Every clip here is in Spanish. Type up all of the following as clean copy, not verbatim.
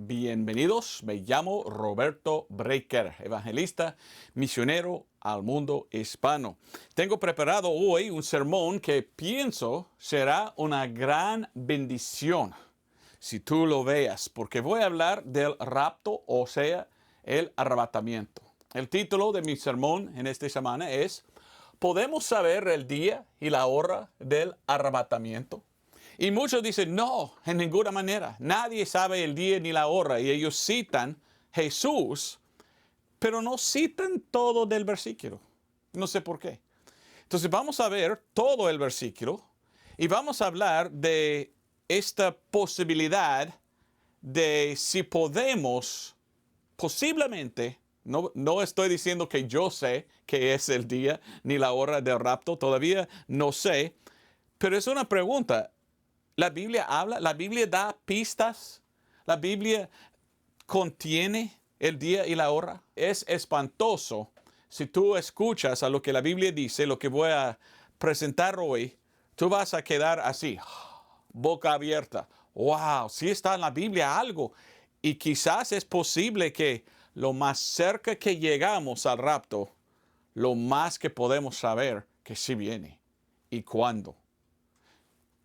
Bienvenidos, me llamo Roberto Breaker, evangelista, misionero al mundo hispano. Tengo preparado hoy un sermón que pienso será una gran bendición si tú lo veas, porque voy a hablar del rapto, o sea, el arrebatamiento. El título de mi sermón en esta semana es ¿Podemos saber el día y la hora del arrebatamiento? Y muchos dicen, no, en ninguna manera. Nadie sabe el día ni la hora. Y ellos citan Jesús, pero no citan todo del versículo. No sé por qué. Entonces vamos a ver todo el versículo y vamos a hablar de esta posibilidad de si podemos posiblemente, no estoy diciendo que yo sé que es el día ni la hora del rapto, todavía no sé, pero es una pregunta. La Biblia habla, la Biblia da pistas, la Biblia contiene el día y la hora. Es espantoso si tú escuchas a lo que la Biblia dice, lo que voy a presentar hoy, tú vas a quedar así, boca abierta. Wow, sí está en la Biblia algo. Y quizás es posible que lo más cerca que llegamos al rapto, lo más que podemos saber que sí viene y cuándo.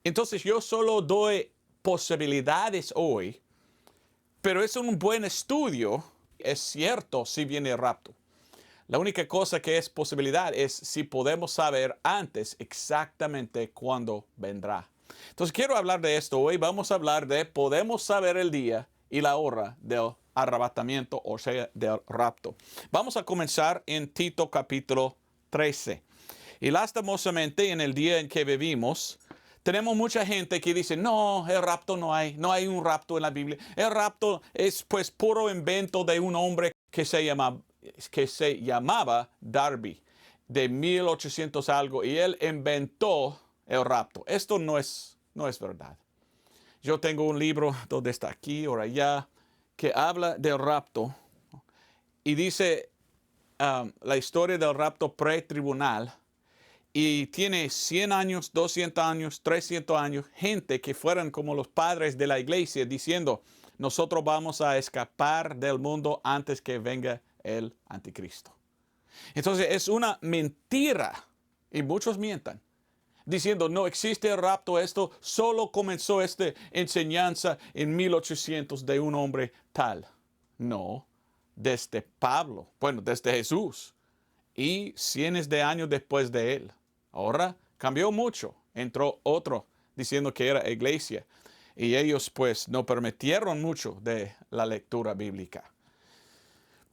Entonces yo solo doy posibilidades hoy, pero es un buen estudio. Es cierto si viene el rapto. La única cosa que es posibilidad es si podemos saber antes exactamente cuándo vendrá. Entonces quiero hablar de esto hoy. Vamos a hablar de podemos saber el día y la hora del arrebatamiento, o sea, del rapto. Vamos a comenzar en Tito capítulo 13. Y lastimosamente en el día en que vivimos, tenemos mucha gente que dice, no, el rapto no hay un rapto en la Biblia. El rapto es pues puro invento de un hombre que se llamaba Darby, de 1800 algo, y él inventó el rapto. Esto no es verdad. Yo tengo un libro donde está aquí o allá que habla del rapto y dice la historia del rapto pretribunal. Y tiene 100 años, 200 años, 300 años, gente que fueran como los padres de la iglesia diciendo, nosotros vamos a escapar del mundo antes que venga el anticristo. Entonces es una mentira, y muchos mientan, diciendo no existe el rapto, esto solo comenzó esta enseñanza en 1800 de un hombre tal. No, desde Pablo, bueno, desde Jesús y cientos de años después de él. Ahora cambió mucho. Entró otro diciendo que era iglesia. Y ellos pues no permitieron mucho de la lectura bíblica.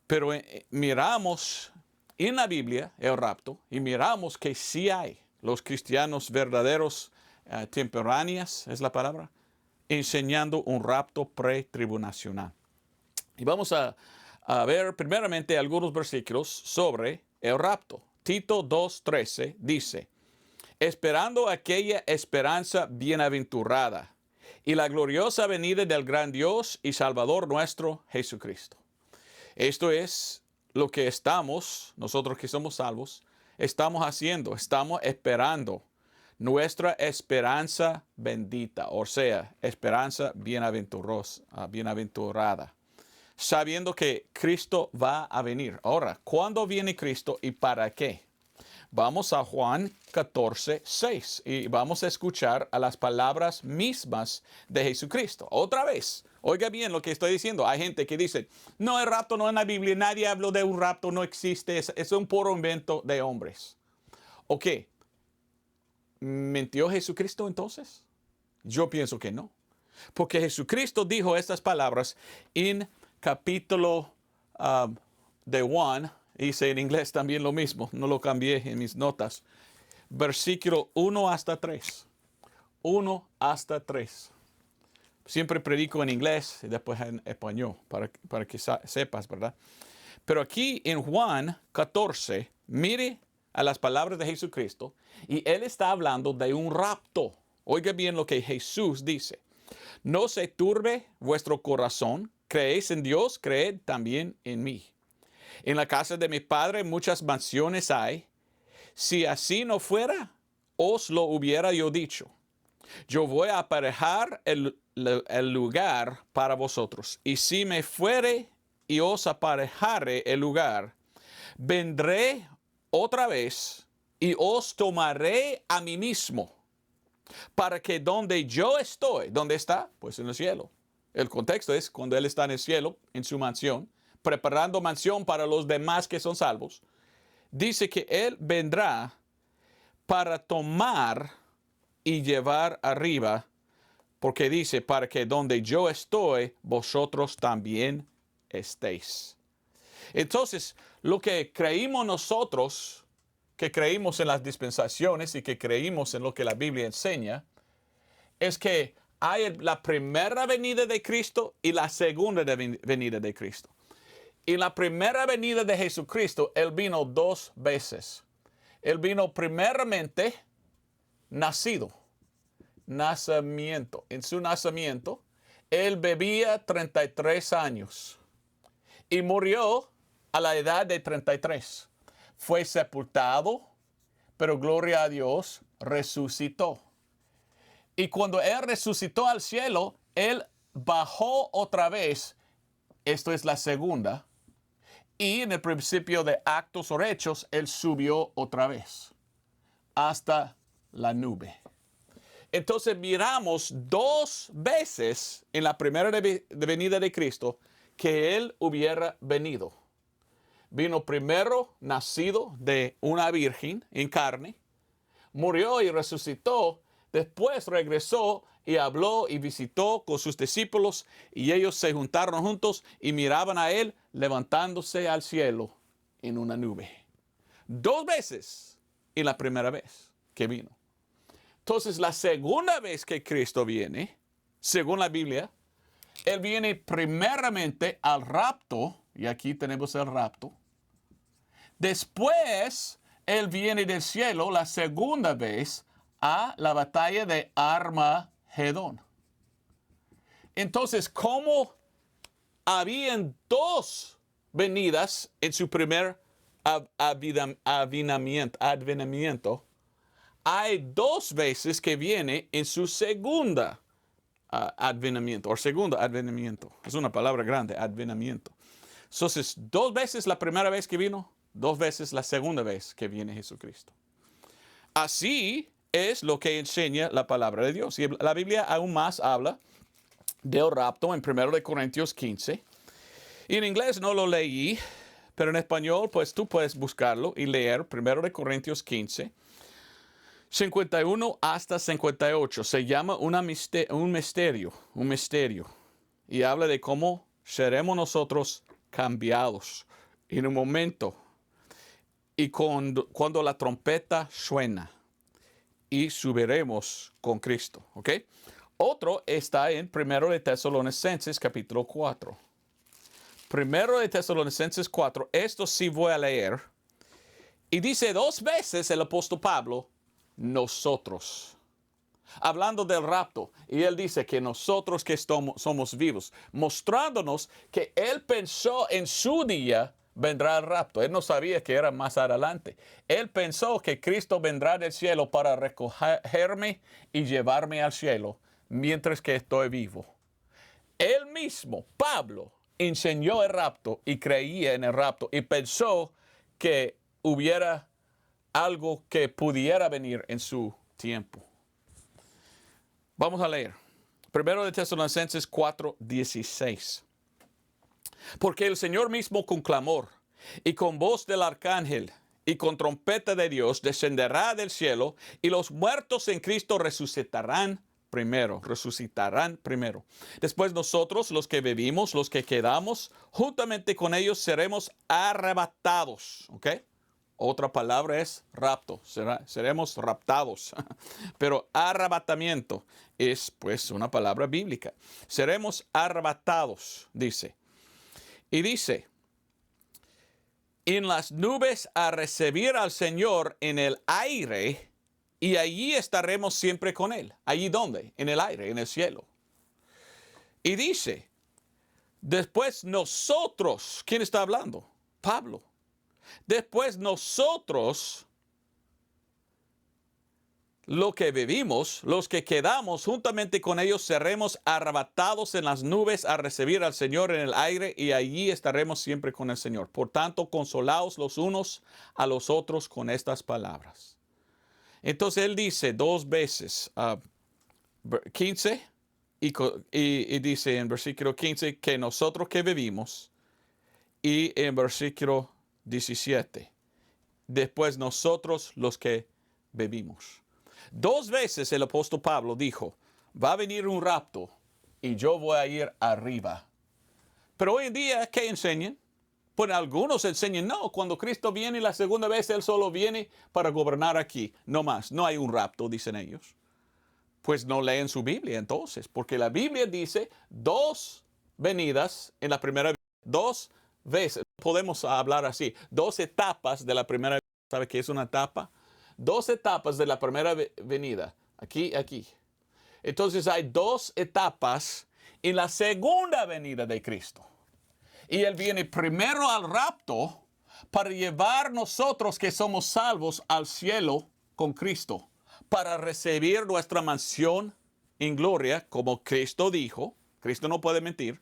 Pero miramos en la Biblia el rapto y miramos que sí hay los cristianos verdaderos, temporáneas, es la palabra, enseñando un rapto pretribulacional. Y vamos a ver primeramente algunos versículos sobre el rapto. Tito 2:13 dice, esperando aquella esperanza bienaventurada y la gloriosa venida del gran Dios y Salvador nuestro Jesucristo. Esto es lo que nosotros que somos salvos, estamos haciendo, estamos esperando nuestra esperanza bendita, o sea, esperanza bienaventurada, sabiendo que Cristo va a venir. Ahora, ¿cuándo viene Cristo y para qué? Vamos a Juan 14:6 y vamos a escuchar a las palabras mismas de Jesucristo. Otra vez, oiga bien lo que estoy diciendo. Hay gente que dice, no, el rapto no es en la Biblia, nadie habló de un rapto, no existe, es un puro invento de hombres. Ok, ¿mintió Jesucristo entonces? Yo pienso que no. Porque Jesucristo dijo estas palabras en capítulo de Juan, hice en inglés también lo mismo, no lo cambié en mis notas, versículo 1 hasta 3. 1 hasta 3. Siempre predico en inglés y después en español, para que sepas, ¿verdad? Pero aquí en Juan 14, mire a las palabras de Jesucristo y él está hablando de un rapto. Oiga bien lo que Jesús dice. No se turbe vuestro corazón, creéis en Dios, creed también en mí. En la casa de mi Padre muchas mansiones hay. Si así no fuera, os lo hubiera yo dicho. Yo voy a aparejar el lugar para vosotros. Y si me fuere y os aparejare el lugar, vendré otra vez y os tomaré a mí mismo, para que donde yo estoy, ¿dónde está? Pues en el cielo. El contexto es cuando Él está en el cielo, en su mansión, preparando mansión para los demás que son salvos. Dice que Él vendrá para tomar y llevar arriba, porque dice, para que donde yo estoy, vosotros también estéis. Entonces, lo que creímos nosotros, que creímos en las dispensaciones y que creímos en lo que la Biblia enseña, es que hay la primera venida de Cristo y la segunda venida de Cristo. Y la primera venida de Jesucristo, Él vino 2 veces. Él vino primeramente nacido, nacimiento. En su nacimiento, Él vivía 33 años y murió a la edad de 33. Fue sepultado, pero gloria a Dios, resucitó. Y cuando Él resucitó al cielo, Él bajó otra vez. Esto es la segunda. Y en el principio de Actos o Hechos, Él subió otra vez hasta la nube. Entonces miramos 2 veces en la primera venida de Cristo que Él hubiera venido. Vino primero nacido de una virgen en carne, murió y resucitó, después regresó y habló y visitó con sus discípulos y ellos se juntaron juntos y miraban a Él levantándose al cielo en una nube. 2 veces y la primera vez que vino. Entonces la segunda vez que Cristo viene, según la Biblia, Él viene primeramente al rapto, y aquí tenemos el rapto. Después, Él viene del cielo la segunda vez a la batalla de Armagedón. Entonces, ¿cómo habían 2 venidas en su primer advenimiento? Hay 2 veces que viene en su segunda advenimiento, o segundo advenimiento. Es una palabra grande, advenimiento. Entonces, 2 veces la primera vez que vino, 2 veces la segunda vez que viene Jesucristo. Así es lo que enseña la palabra de Dios. Y la Biblia aún más habla del rapto en 1 Corintios 15. Y en inglés no lo leí, pero en español, pues tú puedes buscarlo y leer 1 Corintios 15. 51 hasta 58. Se llama un misterio. Y habla de cómo seremos nosotros cambiados en un momento. Y cuando la trompeta suena y subiremos con Cristo. ¿Ok? Otro está en 1 de Tesalonicenses capítulo 4. 1 de Tesalonicenses 4. Esto sí voy a leer. Y dice 2 veces el apóstol Pablo, nosotros. Hablando del rapto. Y él dice que nosotros que somos vivos. Mostrándonos que él pensó en su día vendrá el rapto. Él no sabía que era más adelante. Él pensó que Cristo vendrá del cielo para recogerme y llevarme al cielo mientras que estoy vivo. Él mismo, Pablo, enseñó el rapto y creía en el rapto y pensó que hubiera algo que pudiera venir en su tiempo. Vamos a leer. 1 de Tesalonicenses 4:16. Porque el Señor mismo con clamor y con voz del arcángel y con trompeta de Dios descenderá del cielo y los muertos en Cristo resucitarán primero. Después nosotros, los que vivimos, los que quedamos, juntamente con ellos seremos arrebatados. ¿Ok? Otra palabra es rapto. Seremos raptados. Pero arrebatamiento es pues una palabra bíblica. Seremos arrebatados, dice. Y dice, en las nubes a recibir al Señor en el aire, y allí estaremos siempre con Él. ¿Allí dónde? En el aire, en el cielo. Y dice, después nosotros, ¿quién está hablando? Pablo. Después nosotros, lo que vivimos, los que quedamos juntamente con ellos, seremos arrebatados en las nubes a recibir al Señor en el aire y allí estaremos siempre con el Señor. Por tanto, consolaos los unos a los otros con estas palabras. Entonces él dice dos veces, 15, y dice en versículo 15 que nosotros que vivimos, y en versículo 17, después nosotros los que vivimos. Dos veces el apóstol Pablo dijo, va a venir un rapto y yo voy a ir arriba. Pero hoy en día, ¿qué enseñan? Pues algunos enseñan, no, cuando Cristo viene la segunda vez, Él solo viene para gobernar aquí. No más, no hay un rapto, dicen ellos. Pues no leen su Biblia entonces, porque la Biblia dice dos venidas en la primera venida, dos veces, podemos hablar así, dos etapas de la primera venida. ¿Sabe qué es una etapa? Dos etapas de la primera venida, aquí. Entonces hay dos etapas en la segunda venida de Cristo. Y Él viene primero al rapto para llevar nosotros que somos salvos al cielo con Cristo, para recibir nuestra mansión en gloria, como Cristo dijo. Cristo no puede mentir.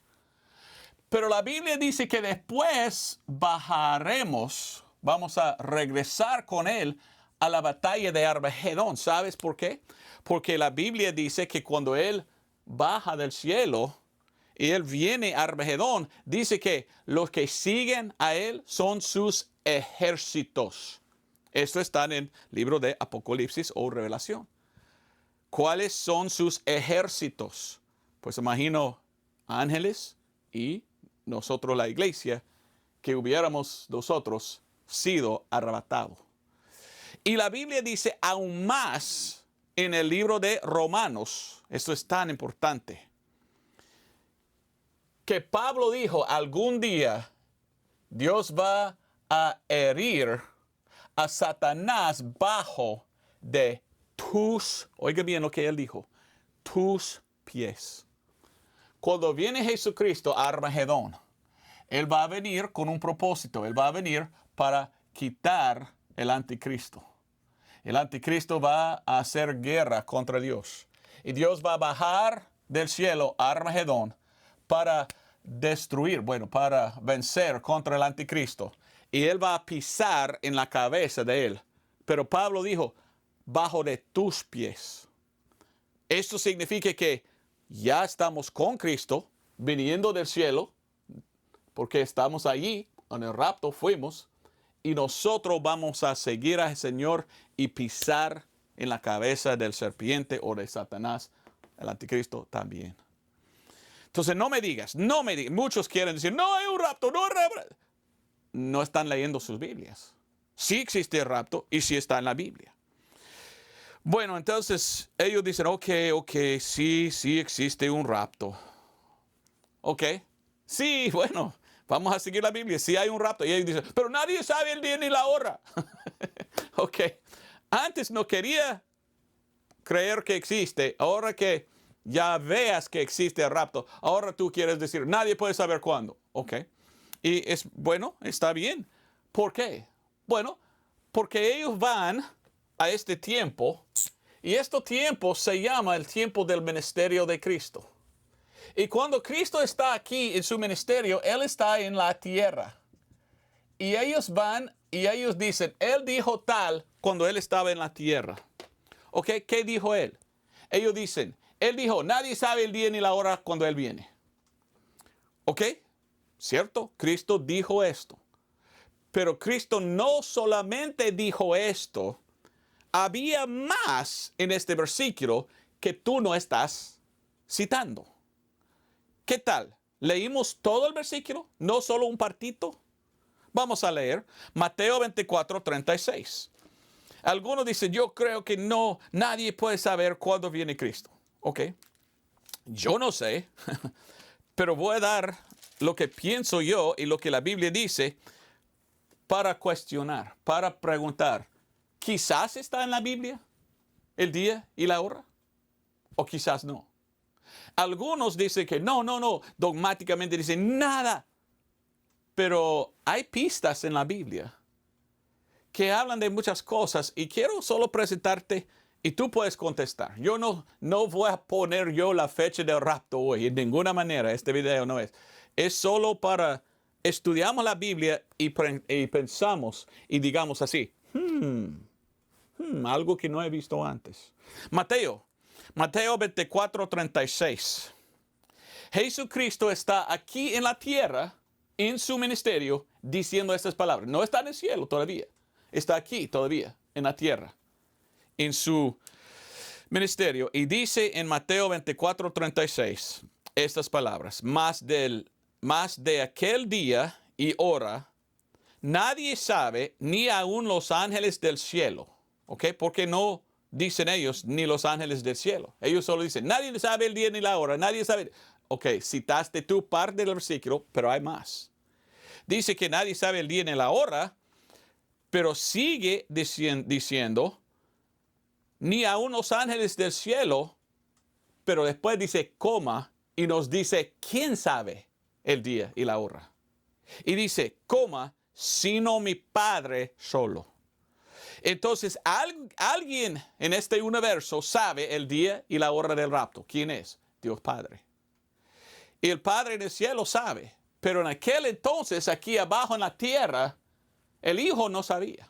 Pero la Biblia dice que después bajaremos, vamos a regresar con Él a la batalla de Armagedón. ¿Sabes por qué? Porque la Biblia dice que cuando Él baja del cielo y Él viene a Armagedón, dice que los que siguen a Él son sus ejércitos. Esto está en el libro de Apocalipsis o Revelación. ¿Cuáles son sus ejércitos? Pues imagino ángeles y nosotros la iglesia, que hubiéramos nosotros sido arrebatados. Y la Biblia dice aún más en el libro de Romanos, esto es tan importante, que Pablo dijo, algún día Dios va a herir a Satanás bajo de tus, oiga bien lo que él dijo, tus pies. Cuando viene Jesucristo a Armagedón, Él va a venir con un propósito. Él va a venir para quitar el anticristo. El anticristo va a hacer guerra contra Dios. Y Dios va a bajar del cielo a Armagedón para destruir, para vencer contra el anticristo. Y Él va a pisar en la cabeza de Él. Pero Pablo dijo, bajo de tus pies. Esto significa que ya estamos con Cristo, viniendo del cielo, porque estamos allí, en el rapto fuimos, y nosotros vamos a seguir al Señor y pisar en la cabeza del serpiente o de Satanás, el anticristo también. Entonces no me digas, muchos quieren decir, no hay un rapto, no hay rapto. No están leyendo sus Biblias. Sí existe el rapto y sí está en la Biblia. Bueno, entonces ellos dicen, ok, sí existe un rapto. Ok, sí, bueno, vamos a seguir la Biblia, sí hay un rapto. Y ellos dicen, pero nadie sabe el día ni la hora. Ok, antes no quería creer que existe, ahora que ya veas que existe el rapto, ahora tú quieres decir, nadie puede saber cuándo. Ok, y está bien. ¿Por qué? Bueno, porque ellos van a este tiempo, y este tiempo se llama el tiempo del ministerio de Cristo. Y cuando Cristo está aquí en su ministerio, Él está en la tierra. Y ellos van y ellos dicen, Él dijo tal cuando Él estaba en la tierra. ¿Ok? ¿Qué dijo Él? Ellos dicen, Él dijo, nadie sabe el día ni la hora cuando Él viene. ¿Ok? ¿Cierto? Cristo dijo esto. Pero Cristo no solamente dijo esto, había más en este versículo que tú no estás citando. ¿Qué tal? ¿Leímos todo el versículo? ¿No solo un partito? Vamos a leer Mateo 24, 36. Algunos dicen, yo creo que nadie puede saber cuándo viene Cristo. Ok, yo no sé, pero voy a dar lo que pienso yo y lo que la Biblia dice para cuestionar, para preguntar. Quizás está en la Biblia el día y la hora, o quizás no. Algunos dicen que no, dogmáticamente dicen nada. Pero hay pistas en la Biblia que hablan de muchas cosas y quiero solo presentarte Y tú puedes contestar. Yo no voy a poner yo la fecha del rapto hoy. De ninguna manera. Este video no es. Es solo para estudiamos la Biblia y pensamos y digamos así. Algo que no he visto antes. Mateo 24:36. Jesucristo está aquí en la tierra, en su ministerio, diciendo estas palabras. No está en el cielo todavía. Está aquí todavía, en la tierra, en su ministerio. Y dice en Mateo 24:36 estas palabras. Más de aquel día y hora, nadie sabe, ni aun los ángeles del cielo. ¿Ok? Porque no dicen ellos, ni los ángeles del cielo. Ellos solo dicen, nadie sabe el día ni la hora, nadie sabe. Ok, citaste tu parte del versículo, pero hay más. Dice que nadie sabe el día ni la hora, pero sigue diciendo, ni aun los ángeles del cielo, pero después dice, coma, y nos dice, ¿quién sabe el día y la hora? Y dice, coma, sino mi Padre solo. Entonces, alguien en este universo sabe el día y la hora del rapto. ¿Quién es? Dios Padre. Y el Padre en el cielo sabe. Pero en aquel entonces, aquí abajo en la tierra, el Hijo no sabía.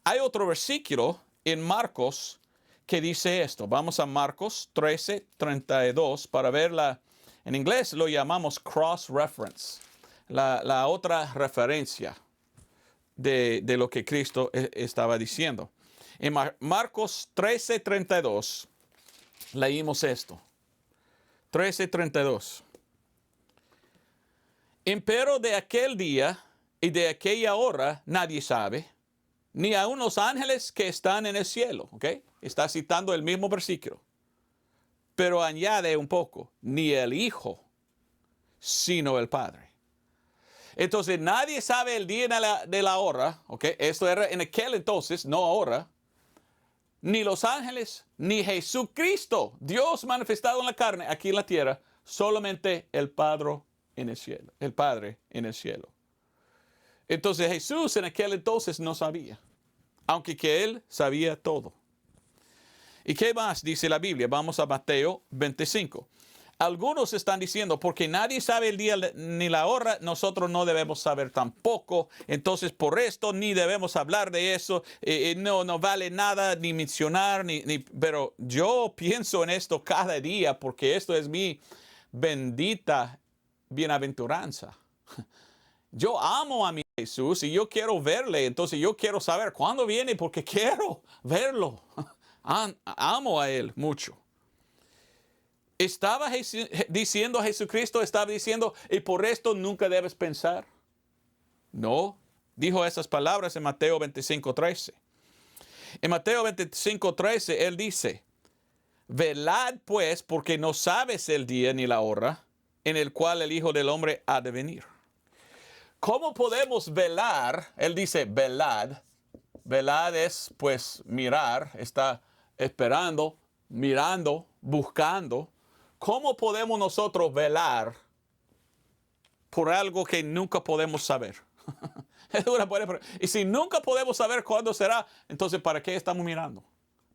Hay otro versículo en Marcos que dice esto. Vamos a Marcos 13:32 para verla. En inglés lo llamamos cross-reference. La otra referencia de lo que Cristo estaba diciendo. En Marcos 13:32 leímos esto. 13:32. Empero de aquel día y de aquella hora nadie sabe, ni aun los ángeles que están en el cielo. ¿Ok? Está citando el mismo versículo. Pero añade un poco, ni el Hijo, sino el Padre. Entonces, nadie sabe el día de la hora, ¿ok? Esto era en aquel entonces, no ahora. Ni los ángeles, ni Jesucristo, Dios manifestado en la carne, aquí en la tierra, solamente el Padre en el cielo. El Padre en el cielo. Entonces, Jesús en aquel entonces no sabía, aunque que Él sabía todo. ¿Y qué más dice la Biblia? Vamos a Mateo 25. Algunos están diciendo, porque nadie sabe el día ni la hora, nosotros no debemos saber tampoco. Entonces, por esto ni debemos hablar de eso. No vale nada ni mencionar. Pero yo pienso en esto cada día porque esto es mi bendita bienaventuranza. Yo amo a mi Jesús y yo quiero verle. Entonces, yo quiero saber cuándo viene porque quiero verlo. Amo a Él mucho. Estaba diciendo a Jesucristo, estaba diciendo, y por esto nunca debes pensar. No, dijo esas palabras en Mateo 25:13. En Mateo 25:13, Él dice, velad pues, porque no sabes el día ni la hora en el cual el Hijo del Hombre ha de venir. ¿Cómo podemos velar? Él dice, velad. Velad es, pues, mirar, está esperando, mirando, buscando. ¿Cómo podemos nosotros velar por algo que nunca podemos saber? Y si nunca podemos saber cuándo será, entonces ¿para qué estamos mirando?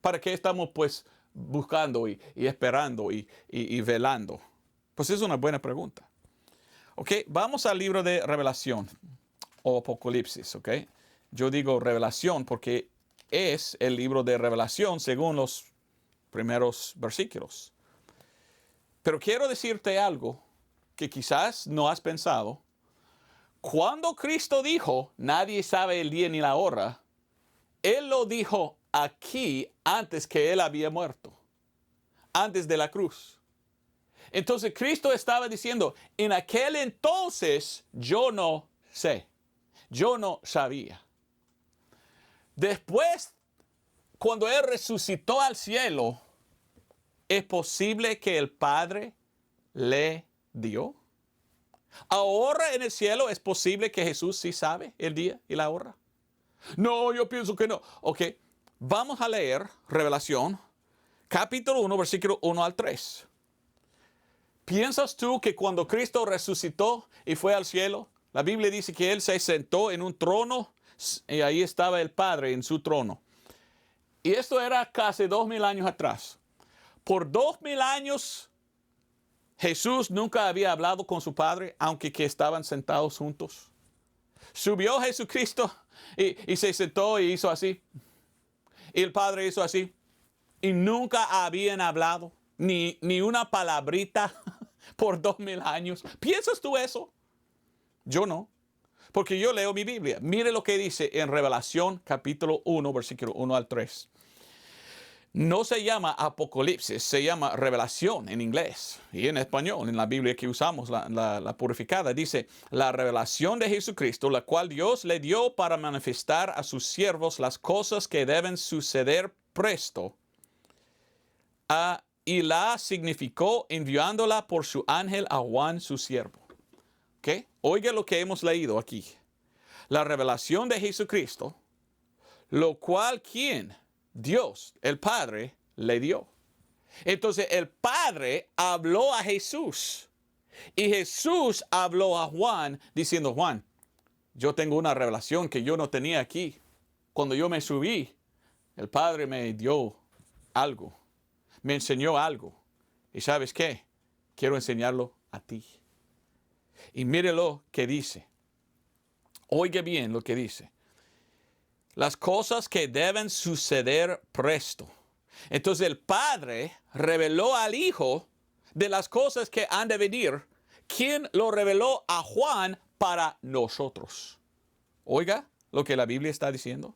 ¿Para qué estamos pues buscando y esperando y velando? Pues es una buena pregunta. Ok, vamos al libro de Revelación o Apocalipsis, ok. Yo digo Revelación porque es el libro de Revelación según los primeros versículos. Pero quiero decirte algo que quizás no has pensado. Cuando Cristo dijo, nadie sabe el día ni la hora, Él lo dijo aquí antes que Él había muerto, antes de la cruz. Entonces Cristo estaba diciendo, en aquel entonces yo no sé, yo no sabía. Después, cuando Él resucitó al cielo, ¿es posible que el Padre le dio? Ahora en el cielo es posible que Jesús sí sabe el día y la hora. No, yo pienso que no. Ok, vamos a leer Revelación, capítulo 1, versículo 1 al 3. ¿Piensas tú que cuando Cristo resucitó y fue al cielo, la Biblia dice que Él se sentó en un trono y ahí estaba el Padre en su trono? Y esto era casi 2000 años atrás. Por 2000 años, Jesús nunca había hablado con su Padre, aunque que estaban sentados juntos. Subió Jesucristo y se sentó y hizo así. Y el Padre hizo así. Y nunca habían hablado ni una palabrita por 2000 años. ¿Piensas tú eso? Yo no. Porque yo leo mi Biblia. Mire lo que dice en Revelación capítulo 1, versículo 1 al 3. No se llama Apocalipsis, se llama Revelación en inglés. Y en español, en la Biblia que usamos, la purificada, dice, la revelación de Jesucristo, la cual Dios le dio para manifestar a sus siervos las cosas que deben suceder presto. Y la significó enviándola por su ángel a Juan, su siervo. ¿Okay? Oiga lo que hemos leído aquí. La revelación de Jesucristo, lo cual, ¿quién? Dios, el Padre, le dio. Entonces el Padre habló a Jesús. Y Jesús habló a Juan diciendo, Juan, yo tengo una revelación que yo no tenía aquí. Cuando yo me subí, el Padre me dio algo. Me enseñó algo. ¿Y sabes qué? Quiero enseñarlo a ti. Y mire lo que dice. Oiga bien lo que dice. Las cosas que deben suceder presto. Entonces el Padre reveló al Hijo de las cosas que han de venir. ¿Quién lo reveló a Juan para nosotros? Oiga lo que la Biblia está diciendo.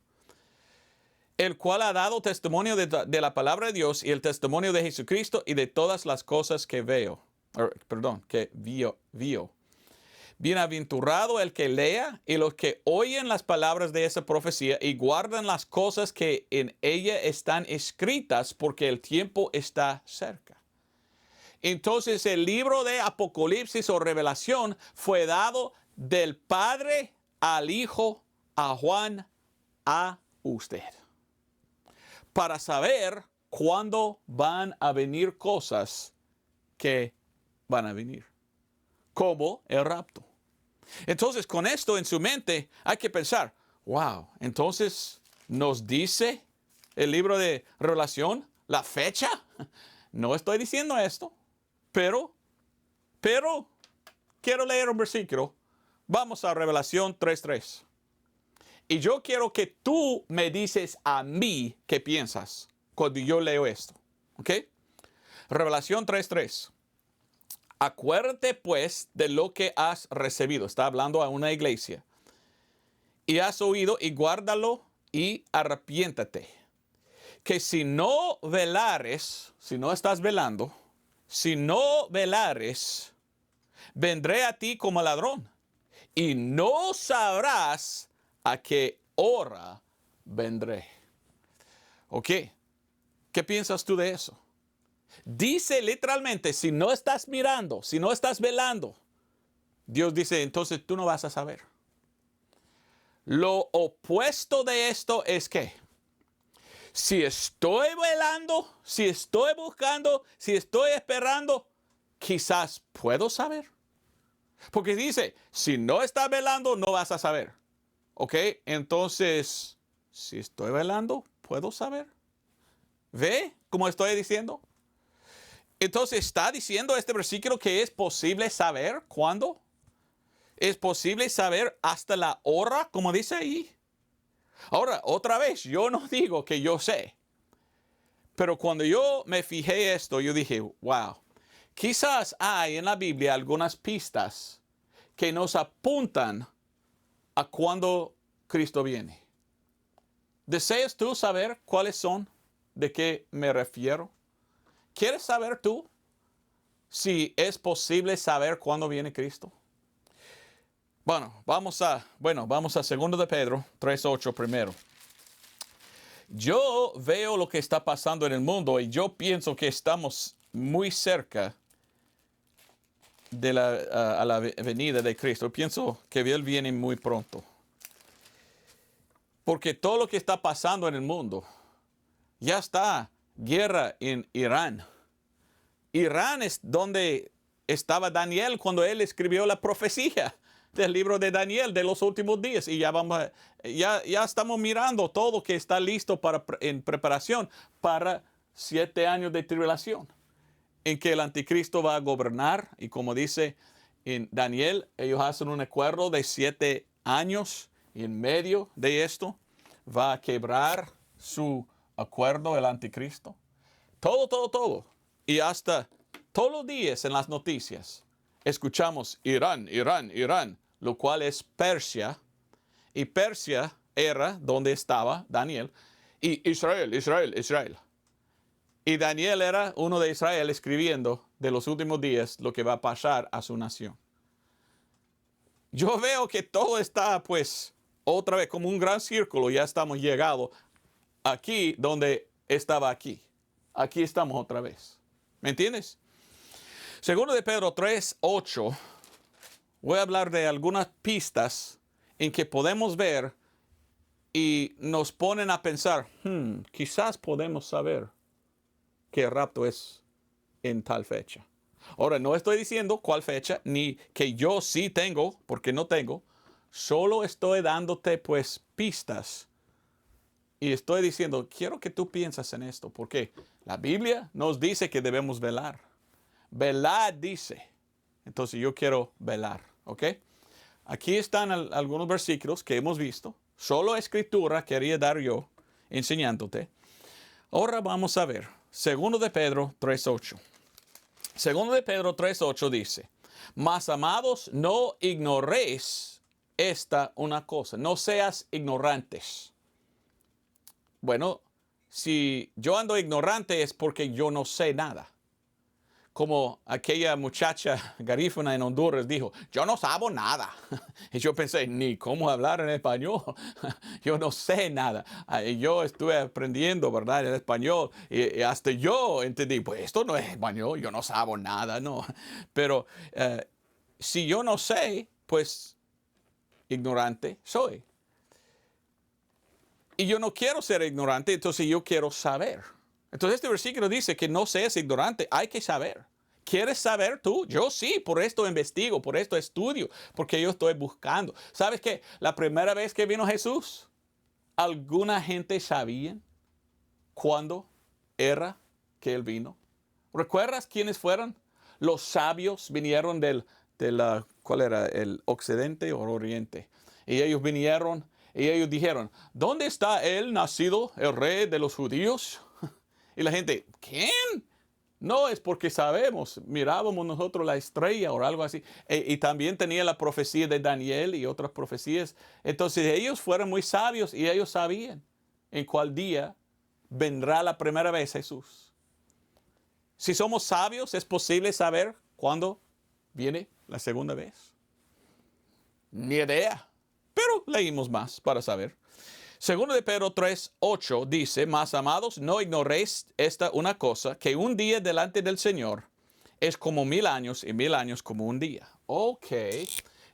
El cual ha dado testimonio de la palabra de Dios y el testimonio de Jesucristo y de todas las cosas que que vio. Bienaventurado el que lea y los que oyen las palabras de esa profecía y guardan las cosas que en ella están escritas, porque el tiempo está cerca. Entonces el libro de Apocalipsis o Revelación fue dado del Padre al Hijo, a Juan, a usted. Para saber cuándo van a venir cosas que van a venir. Como el rapto. Entonces, con esto en su mente, hay que pensar, wow, entonces, ¿nos dice el libro de Revelación la fecha? No estoy diciendo esto, pero, quiero leer un versículo. Vamos a Revelación 3:3. Y yo quiero que tú me dices a mí qué piensas cuando yo leo esto. ¿Ok? Revelación 3:3. Acuérdate pues de lo que has recibido. Está hablando a una iglesia. Y has oído y guárdalo y arrepiéntate. Que si no velares, si no estás velando, si no velares, vendré a ti como ladrón. Y no sabrás a qué hora vendré. ¿Ok? ¿Qué piensas tú de eso? Dice literalmente, si no estás mirando, si no estás velando, Dios dice, entonces tú no vas a saber. Lo opuesto de esto es que si estoy velando, si estoy buscando, si estoy esperando, quizás puedo saber. Porque dice, si no estás velando, no vas a saber. ¿Ok? Entonces, si estoy velando, puedo saber. ¿Ve cómo estoy diciendo? Entonces, ¿está diciendo este versículo que es posible saber cuándo? ¿Es posible saber hasta la hora, como dice ahí? Ahora, otra vez, yo no digo que yo sé. Pero cuando yo me fijé esto, yo dije, wow, quizás hay en la Biblia algunas pistas que nos apuntan a cuándo Cristo viene. ¿Deseas tú saber cuáles son? ¿De qué me refiero? ¿Quieres saber tú si es posible saber cuándo viene Cristo? Bueno, vamos a 2 de Pedro 3:8 primero. Yo veo lo que está pasando en el mundo y yo pienso que estamos muy cerca de a la venida de Cristo. Pienso que Él viene muy pronto. Porque todo lo que está pasando en el mundo, ya está guerra en Irán. Irán es donde estaba Daniel cuando él escribió la profecía. del libro de Daniel de los últimos días y ya estamos mirando todo que está listo en preparación para 7 años de tribulación, en que el anticristo va a gobernar y como dice en Daniel, ellos hacen un acuerdo de 7 años y en medio de esto va a quebrar su acuerdo el anticristo. Todo. Y hasta todos los días en las noticias escuchamos Irán, lo cual es Persia. Y Persia era donde estaba Daniel. Y Israel. Y Daniel era uno de Israel escribiendo de los últimos días lo que va a pasar a su nación. Yo veo que todo está pues otra vez como un gran círculo. Ya estamos llegando aquí donde estaba aquí. Aquí estamos otra vez. ¿Me entiendes? Segundo de Pedro 3:8, voy a hablar de algunas pistas en que podemos ver y nos ponen a pensar, quizás podemos saber que el rapto es en tal fecha. Ahora, no estoy diciendo cuál fecha, ni que yo sí tengo, porque no tengo. Solo estoy dándote pues pistas. Y estoy diciendo, quiero que tú pienses en esto, porque la Biblia nos dice que debemos velar. Velar dice. Entonces yo quiero velar, ¿ok? Aquí están algunos versículos que hemos visto. Solo escritura quería dar yo enseñándote. Ahora vamos a ver. Segundo de Pedro 3:8. Segundo de Pedro 3:8 dice, mas amados, no ignoréis esta una cosa, no seas ignorantes. Bueno, si yo ando ignorante es porque yo no sé nada. Como aquella muchacha garífuna en Honduras dijo, yo no sabo nada. Y yo pensé, ni cómo hablar en español. Yo no sé nada. Yo estuve aprendiendo, ¿verdad? El español. Y hasta yo entendí, pues esto no es español, yo no sabo nada, no. Pero si yo no sé, pues ignorante soy. Y yo no quiero ser ignorante, entonces yo quiero saber. Entonces este versículo dice que no seas ignorante, hay que saber. ¿Quieres saber tú? Yo sí, por esto investigo, por esto estudio, porque yo estoy buscando. ¿Sabes qué? La primera vez que vino Jesús, ¿alguna gente sabía cuándo era que Él vino? ¿Recuerdas quiénes fueron? Los sabios vinieron ¿cuál era? El occidente o oriente. Y ellos vinieron y ellos dijeron, ¿dónde está Él nacido, el rey de los judíos? Y la gente, ¿quién? No, es porque sabemos, mirábamos nosotros la estrella o algo así. Y también tenía la profecía de Daniel y otras profecías. Entonces ellos fueron muy sabios y ellos sabían en cuál día vendrá la primera vez Jesús. Si somos sabios, ¿es posible saber cuándo viene la segunda vez? Ni idea. Pero leímos más para saber. Segundo de Pedro 3:8 dice, mas amados, no ignoréis esta una cosa, que un día delante del Señor es como 1000 años y 1000 años como un día. Ok,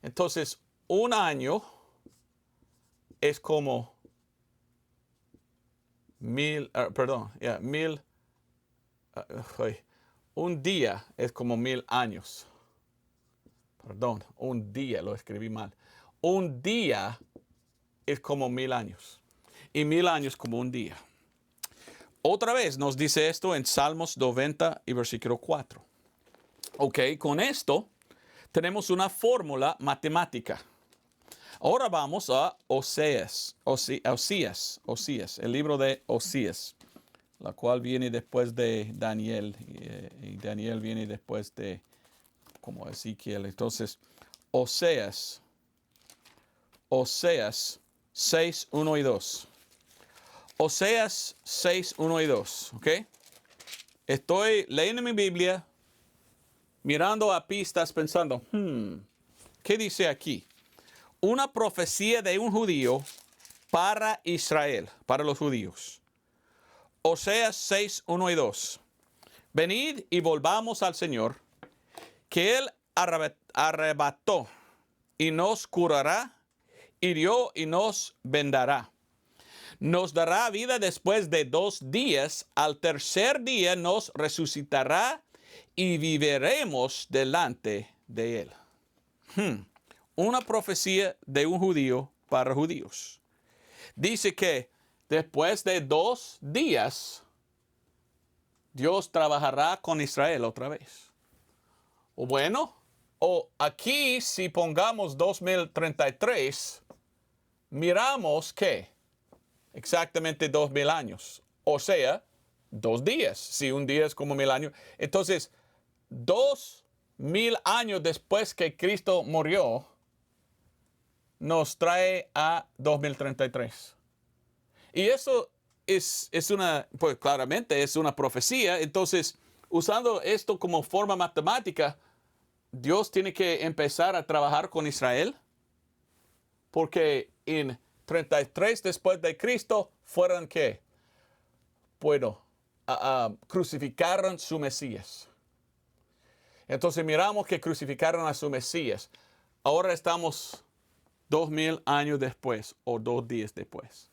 entonces un año es como 1000, un día es como 1000 años. Perdón, un día, lo escribí mal. Un día es como 1000 años. Y 1000 años como un día. Otra vez nos dice esto en Salmos 90 y versículo 4. Ok, con esto tenemos una fórmula matemática. Ahora vamos a Osías, el libro de Osías, la cual viene después de Daniel. Y Daniel viene después de como Ezequiel. Entonces, Oseas 6, 1 y 2. Oseas 6, 1 y 2. ¿Ok? Estoy leyendo mi Biblia, mirando a pistas, pensando, ¿qué dice aquí? Una profecía de un judío para Israel, para los judíos. Oseas 6, 1 y 2. Venid y volvamos al Señor, que Él arrebató y nos curará, hirió y nos vendará. Nos dará vida después de 2 días, al tercer día nos resucitará y viviremos delante de Él. una profecía de un judío para judíos. Dice que después de 2 días, Dios trabajará con Israel otra vez. O bueno, o aquí si pongamos 2033, miramos que exactamente 2000 años. O sea, 2 días. Si un día es como 1000 años. Entonces, 2000 años después que Cristo murió, nos trae a 2033. Y eso es una, pues claramente es una profecía. Entonces, usando esto como forma matemática, Dios tiene que empezar a trabajar con Israel, porque en 33 después de Cristo fueron ¿qué? Bueno, crucificaron su Mesías. Entonces miramos que crucificaron a su Mesías. Ahora estamos 2000 años después o 2 días después.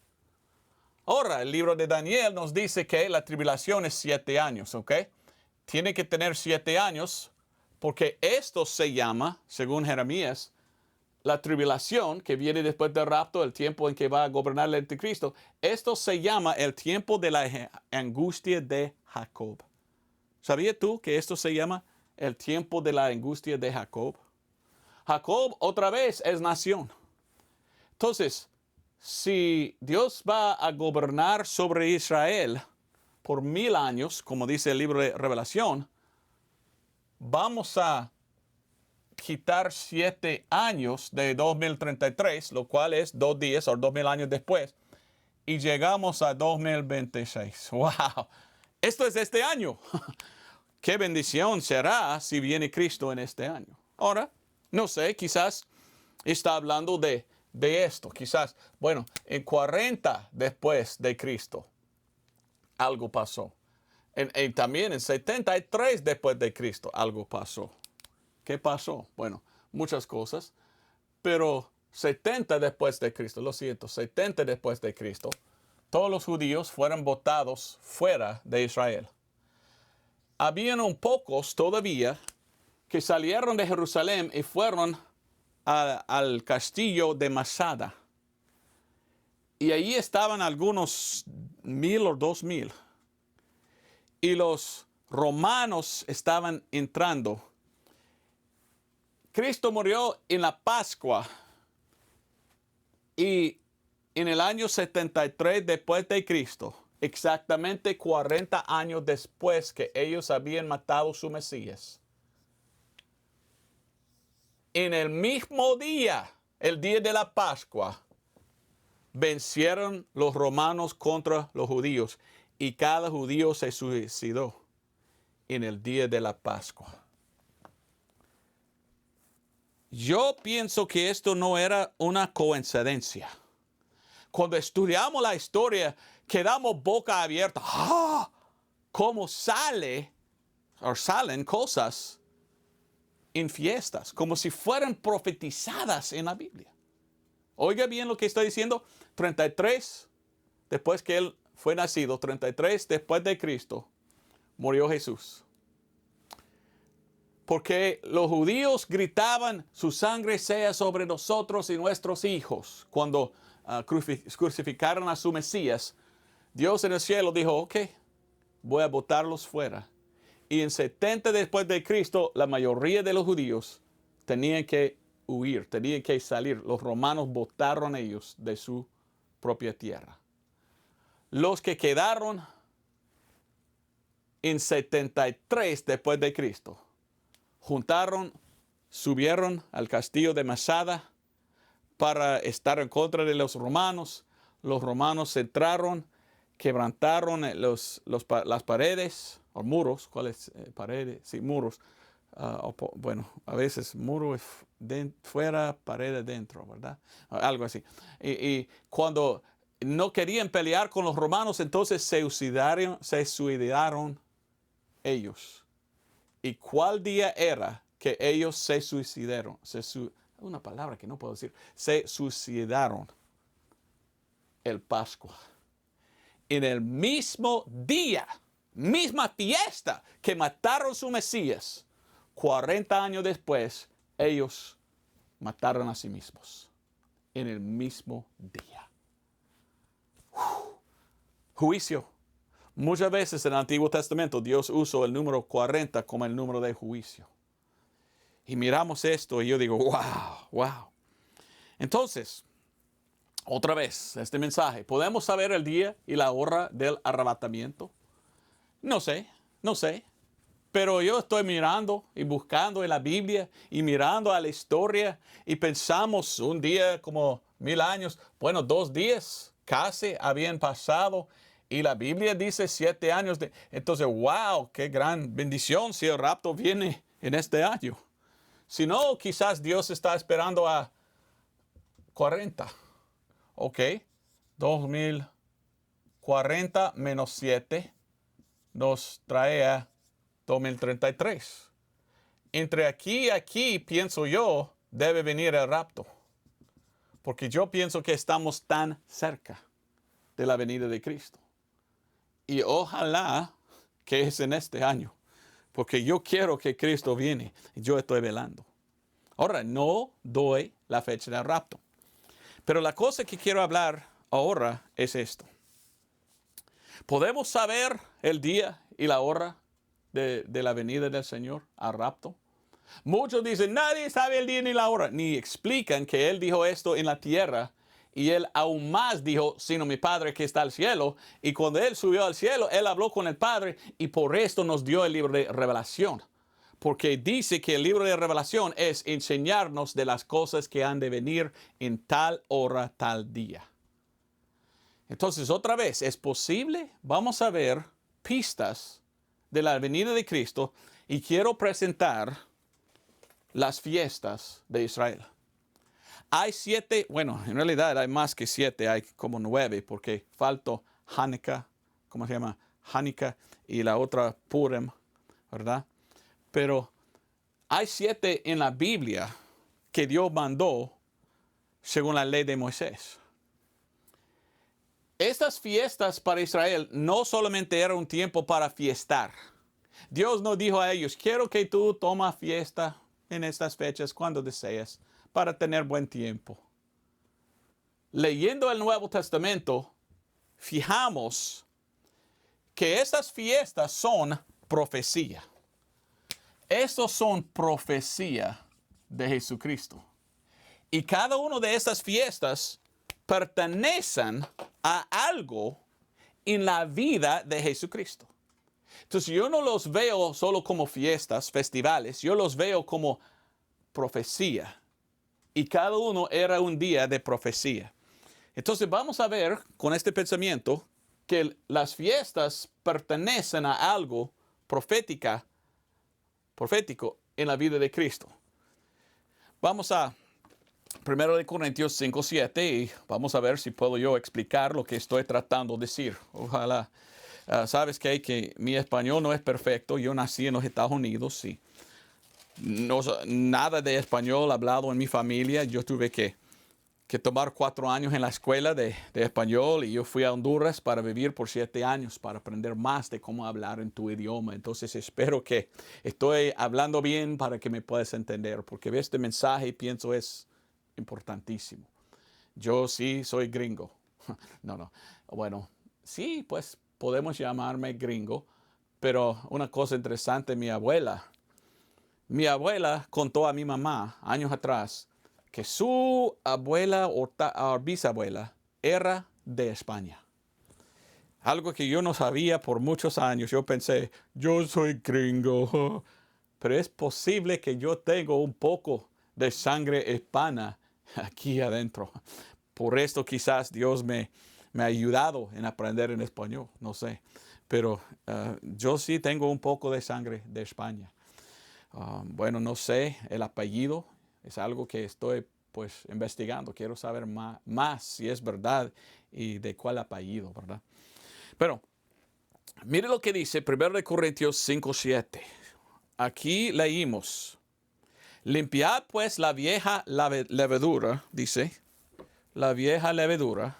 Ahora, el libro de Daniel nos dice que la tribulación es 7 años, ¿ok? Tiene que tener 7 años porque esto se llama, según Jeremías, la tribulación que viene después del rapto, el tiempo en que va a gobernar el anticristo. Esto se llama el tiempo de la angustia de Jacob. ¿Sabías tú que esto se llama el tiempo de la angustia de Jacob? Jacob otra vez es nación. Entonces, si Dios va a gobernar sobre Israel por 1000 años, como dice el libro de Revelación, vamos a quitar 7 años de 2033, lo cual es 2 días o 2000 años después, y llegamos a 2026. ¡Wow! Esto es este año. ¡Qué bendición será si viene Cristo en este año! Ahora, no sé, quizás está hablando de esto. Quizás, bueno, en 40 después de Cristo, algo pasó. También en 73 después de Cristo, algo pasó. ¿Qué pasó? Bueno, muchas cosas, pero 70 después de Cristo, lo siento, 70 después de Cristo, todos los judíos fueron botados fuera de Israel. Habían un pocos todavía que salieron de Jerusalén y fueron al castillo de Masada. Y allí estaban algunos 1000 o 2000. Y los romanos estaban entrando. Cristo murió en la Pascua. Y en el año 73 después de Cristo, exactamente 40 años después que ellos habían matado a su Mesías, en el mismo día, el día de la Pascua, vencieron los romanos contra los judíos y cada judío se suicidó en el día de la Pascua. Yo pienso que esto no era una coincidencia. Cuando estudiamos la historia, quedamos boca abierta. ¡Ah! ¿Cómo salen cosas en fiestas, como si fueran profetizadas en la Biblia? Oiga bien lo que estoy diciendo. 33 después que él fue nacido, 33 después de Cristo, murió Jesús. Porque los judíos gritaban, su sangre sea sobre nosotros y nuestros hijos. Cuando crucificaron a su Mesías, Dios en el cielo dijo, ok, voy a botarlos fuera. Y en 70 después de Cristo, la mayoría de los judíos tenían que huir, tenían que salir. Los romanos botaron a ellos de su propia tierra. Los que quedaron en 73 después de Cristo, subieron al castillo de Masada para estar en contra de los romanos. Los romanos entraron, quebrantaron las paredes, o muros. ¿Cuáles paredes? Sí, muros. Bueno, a veces muro es fuera, pared dentro, ¿verdad? Algo así. Y cuando no querían pelear con los romanos, entonces se suicidaron ellos. ¿Y cuál día era que ellos se suicidaron? Una palabra que no puedo decir. Se suicidaron. El Pascua. En el mismo día, misma fiesta que mataron a su Mesías, 40 años después, ellos mataron a sí mismos en el mismo día. Juicio. Muchas veces en el Antiguo Testamento Dios usó el número 40 como el número de juicio. Y miramos esto y yo digo, wow. Entonces, otra vez, este mensaje. ¿Podemos saber el día y la hora del arrebatamiento? No sé. Pero yo estoy mirando y buscando en la Biblia y mirando a la historia y pensamos un día como 1000 años, bueno, 2 días casi habían pasado y la Biblia dice 7 años. Entonces, wow, qué gran bendición si el rapto viene en este año. Si no, quizás Dios está esperando a 40. Ok, 2040 menos 7 nos trae a 2033. Entre aquí y aquí, pienso yo, debe venir el rapto. Porque yo pienso que estamos tan cerca de la venida de Cristo. Y ojalá que es en este año. Porque yo quiero que Cristo viene. Y yo estoy velando. Ahora, no doy la fecha del rapto. Pero la cosa que quiero hablar ahora es esto. ¿Podemos saber el día y la hora de la venida del Señor al rapto? Muchos dicen, nadie sabe el día ni la hora. Ni explican que Él dijo esto en la tierra. Y Él aún más dijo, sino mi Padre que está al cielo. Y cuando Él subió al cielo, Él habló con el Padre. Y por esto nos dio el libro de Revelación. Porque dice que el libro de Revelación es enseñarnos de las cosas que han de venir en tal hora, tal día. Entonces, otra vez, ¿es posible? Vamos a ver pistas de la venida de Cristo y quiero presentar las fiestas de Israel. Hay 7, bueno, en realidad hay más que 7, hay como 9 porque faltó Hanukkah, ¿cómo se llama? Hanukkah y la otra Purim, ¿verdad? Pero hay 7 en la Biblia que Dios mandó según la ley de Moisés. Estas fiestas para Israel no solamente era un tiempo para fiestar. Dios no dijo a ellos, quiero que tú tomes fiesta en estas fechas cuando desees para tener buen tiempo. Leyendo el Nuevo Testamento, fijamos que estas fiestas son profecía. Estos son profecía de Jesucristo. Y cada una de estas fiestas pertenecen a algo en la vida de Jesucristo. Entonces yo no los veo solo como fiestas, festivales, yo los veo como profecía. Y cada uno era un día de profecía. Entonces vamos a ver con este pensamiento que las fiestas pertenecen a algo profético en la vida de Cristo. Vamos a 1 Corintios 5, 7 y vamos a ver si puedo yo explicar lo que estoy tratando de decir. Ojalá. ¿Sabes qué? Que mi español no es perfecto. Yo nací en los Estados Unidos y no, nada de español hablado en mi familia. Yo tuve que tomar 4 años en la escuela de español y yo fui a Honduras para vivir por 7 años para aprender más de cómo hablar en tu idioma. Entonces espero que estoy hablando bien para que me puedas entender porque este mensaje pienso es importantísimo. Yo sí soy gringo. No. Bueno, sí, pues podemos llamarme gringo, pero una cosa interesante, mi abuela contó a mi mamá años atrás que su abuela o bisabuela era de España. Algo que yo no sabía por muchos años. Yo pensé, yo soy gringo. Pero es posible que yo tenga un poco de sangre hispana aquí adentro. Por esto quizás Dios me ha ayudado en aprender en español, no sé. Pero yo sí tengo un poco de sangre de España. Bueno, no sé el apellido. Es algo que estoy pues investigando. Quiero saber más si es verdad y de cuál apellido, ¿verdad? Pero mire lo que dice 1 Corintios 5, 7. Aquí leímos. Limpiad pues la vieja levadura, dice, la vieja levadura,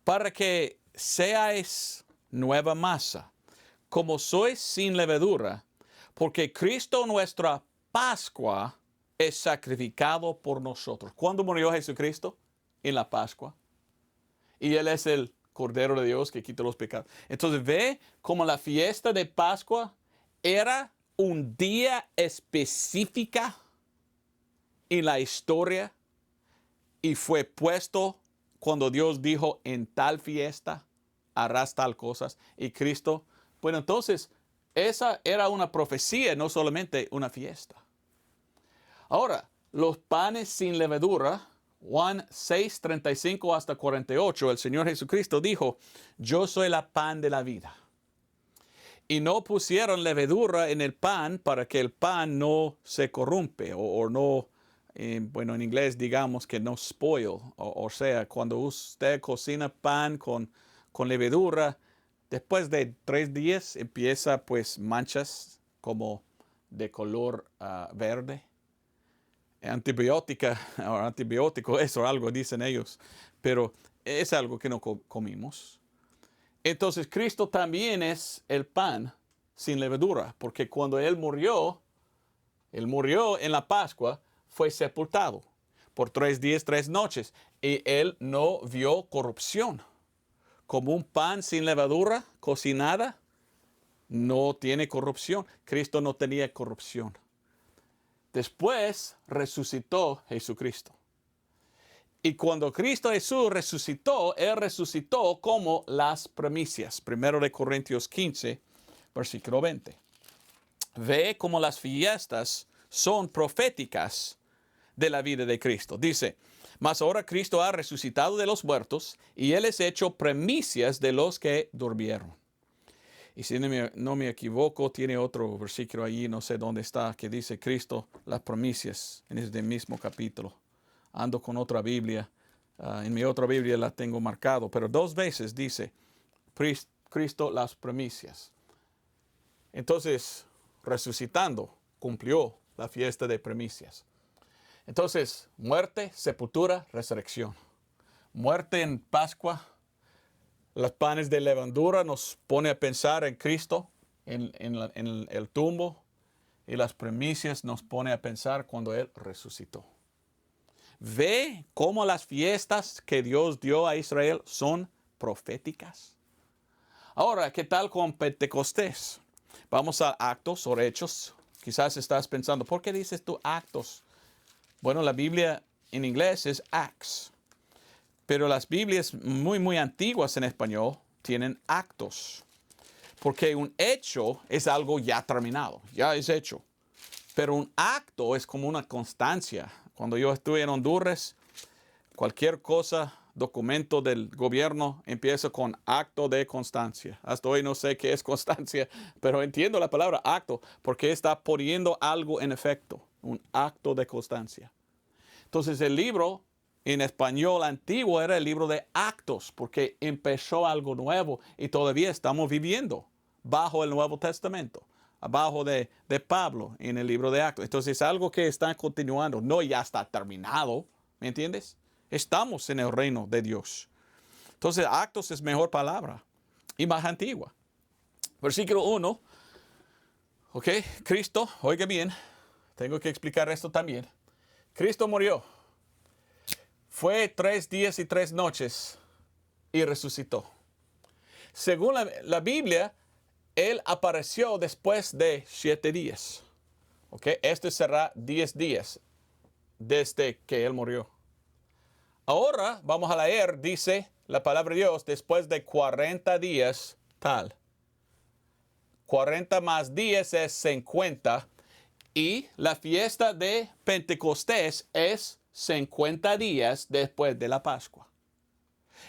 para que seáis nueva masa, como sois sin levadura, porque Cristo nuestra Pascua es sacrificado por nosotros. ¿Cuándo murió Jesucristo? En la Pascua. Y Él es el Cordero de Dios que quita los pecados. Entonces ve cómo la fiesta de Pascua era un día específico en la historia y fue puesto cuando Dios dijo en tal fiesta harás tal cosas. Y Cristo, bueno, entonces esa era una profecía, no solamente una fiesta. Ahora, los panes sin levadura, Juan 6, 35 hasta 48, el Señor Jesucristo dijo, yo soy la pan de la vida. Y no pusieron levadura en el pan para que el pan no se corrompe o no, bueno, en inglés digamos que no spoil. O sea, cuando usted cocina pan con levadura, después de 3 días empieza pues manchas como de color verde. Antibiótico, eso algo dicen ellos, pero es algo que no comimos. Entonces Cristo también es el pan sin levadura, porque cuando Él murió en la Pascua, fue sepultado por 3 días, 3 noches, y Él no vio corrupción. Como un pan sin levadura, cocinada, no tiene corrupción. Cristo no tenía corrupción. Después resucitó Jesucristo. Y cuando Cristo Jesús resucitó, Él resucitó como las primicias. 1 Corintios 15, versículo 20. Ve cómo las fiestas son proféticas de la vida de Cristo. Dice, mas ahora Cristo ha resucitado de los muertos y Él es hecho primicias de los que durmieron. Y si no me equivoco, tiene otro versículo allí, no sé dónde está, que dice Cristo, las primicias, en este mismo capítulo. Ando con otra Biblia, en mi otra Biblia la tengo marcado, pero 2 veces dice Cristo las primicias. Entonces, resucitando, cumplió la fiesta de primicias. Entonces, muerte, sepultura, resurrección. Muerte en Pascua. Los panes de levadura nos pone a pensar en Cristo, en el tumbo, y las primicias nos pone a pensar cuando Él resucitó. Ve cómo las fiestas que Dios dio a Israel son proféticas. Ahora, ¿qué tal con Pentecostés? Vamos a Actos o Hechos. Quizás estás pensando, ¿por qué dices tú Actos? Bueno, la Biblia en inglés es Acts. Pero las Biblias muy antiguas en español tienen actos. Porque un hecho es algo ya terminado, ya es hecho. Pero un acto es como una constancia. Cuando yo estuve en Honduras, cualquier cosa, documento del gobierno, empieza con acto de constancia. Hasta hoy no sé qué es constancia, pero entiendo la palabra acto porque está poniendo algo en efecto. Un acto de constancia. Entonces el libro en español antiguo era el libro de Actos, porque empezó algo nuevo y todavía estamos viviendo bajo el Nuevo Testamento, abajo de Pablo en el libro de Actos. Entonces es algo que está continuando, no ya está terminado, ¿me entiendes? Estamos en el reino de Dios. Entonces Actos es mejor palabra y más antigua. Versículo 1, ok, Cristo, oiga bien, tengo que explicar esto también. Cristo murió. Fue 3 días y 3 noches y resucitó. Según la Biblia, Él apareció después de 7 días. ¿Okay? Este será 10 días desde que Él murió. Ahora vamos a leer, dice la palabra de Dios, después de 40 días tal. 40 más 10 es 50. Y la fiesta de Pentecostés es 50 días después de la Pascua.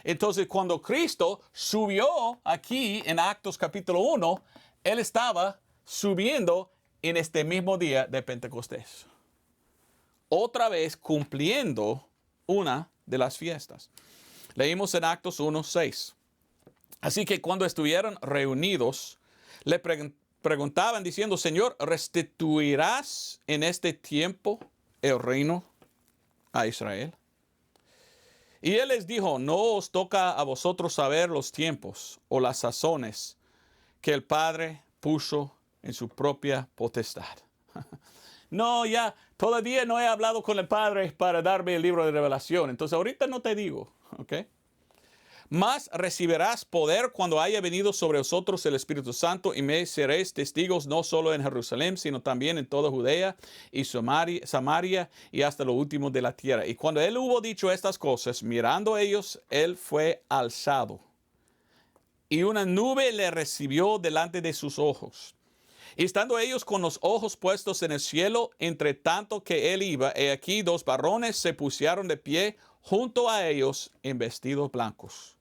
Entonces, cuando Cristo subió aquí en Actos capítulo 1, Él estaba subiendo en este mismo día de Pentecostés. Otra vez cumpliendo una de las fiestas. Leímos en Actos 1:6. Así que cuando estuvieron reunidos, le preguntaban diciendo, Señor, ¿restituirás en este tiempo el reino a Israel? Y Él les dijo, no os toca a vosotros saber los tiempos o las sazones que el Padre puso en su propia potestad. no, ya, todavía no he hablado con el Padre para darme el libro de revelación. Entonces ahorita no te digo, ¿ok? Mas recibirás poder cuando haya venido sobre vosotros el Espíritu Santo y me seréis testigos no solo en Jerusalén, sino también en toda Judea y Samaria y hasta lo último de la tierra. Y cuando él hubo dicho estas cosas, mirando ellos, él fue alzado. Y una nube le recibió delante de sus ojos. Y estando ellos con los ojos puestos en el cielo, entre tanto que él iba, he aquí 2 varones se pusieron de pie junto a ellos en vestidos blancos,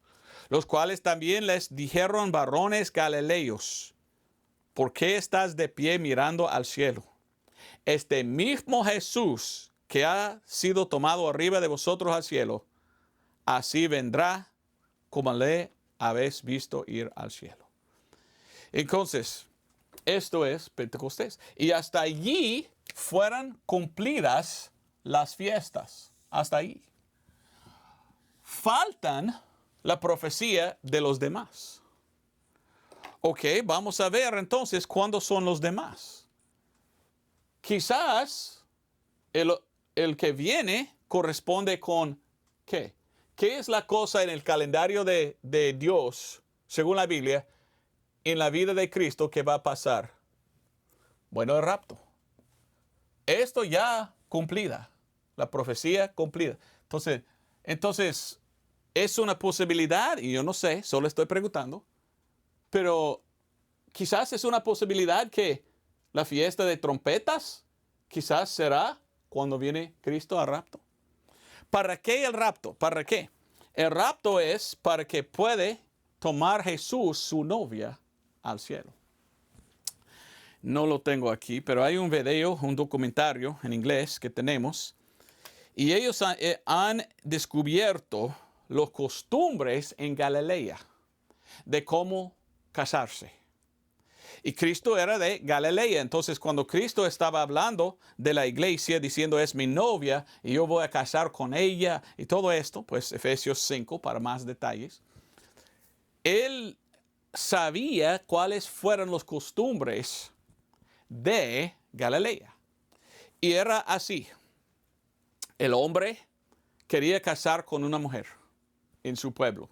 los cuales también les dijeron: varones galileos, ¿por qué estás de pie mirando al cielo? Este mismo Jesús que ha sido tomado arriba de vosotros al cielo, así vendrá como le habéis visto ir al cielo. Entonces, esto es Pentecostés. Y hasta allí fueron cumplidas las fiestas. Hasta ahí. Faltan la profecía de los demás. Ok, vamos a ver entonces cuándo son los demás. Quizás el que viene corresponde con ¿qué? ¿Qué es la cosa en el calendario de Dios, según la Biblia, en la vida de Cristo que va a pasar? Bueno, el rapto. Esto ya cumplida, la profecía cumplida. Entonces, es una posibilidad, y yo no sé, solo estoy preguntando, pero quizás es una posibilidad que la fiesta de trompetas quizás será cuando viene Cristo al rapto. ¿Para qué el rapto? ¿Para qué? El rapto es para que puede tomar Jesús, su novia, al cielo. No lo tengo aquí, pero hay un video, un documentario en inglés que tenemos, y ellos han descubierto las costumbres en Galilea de cómo casarse. Y Cristo era de Galilea. Entonces, cuando Cristo estaba hablando de la iglesia, diciendo es mi novia y yo voy a casar con ella y todo esto, pues Efesios 5 para más detalles, él sabía cuáles fueron las costumbres de Galilea. Y era así. El hombre quería casar con una mujer en su pueblo.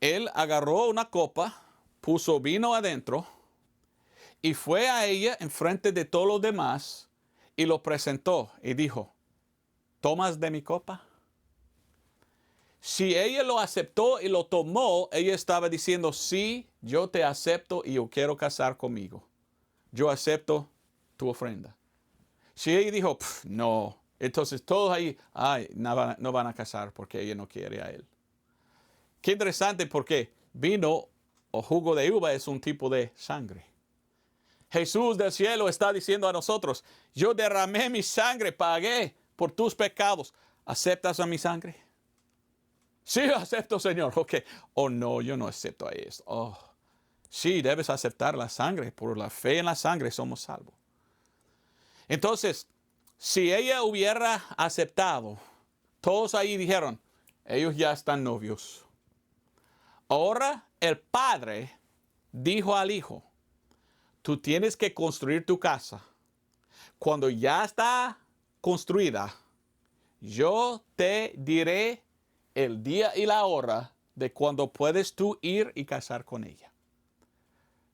Él agarró una copa, puso vino adentro y fue a ella enfrente de todos los demás y lo presentó y dijo: ¿tomas de mi copa? Si ella lo aceptó y lo tomó, ella estaba diciendo: sí, yo te acepto y yo quiero casar conmigo. Yo acepto tu ofrenda. Si ella dijo: no, entonces todos ahí, no van a casar porque ella no quiere a él. Qué interesante, porque vino o jugo de uva es un tipo de sangre. Jesús del cielo está diciendo a nosotros: yo derramé mi sangre, pagué por tus pecados. ¿Aceptas a mi sangre? Sí, acepto, Señor. Ok. Oh, no, yo no acepto a esto. Oh, sí, debes aceptar la sangre. Por la fe en la sangre somos salvos. Entonces, si ella hubiera aceptado, todos ahí dijeron: ellos ya están novios. Ahora el padre dijo al hijo: tú tienes que construir tu casa. Cuando ya está construida, yo te diré el día y la hora de cuando puedes tú ir y casar con ella.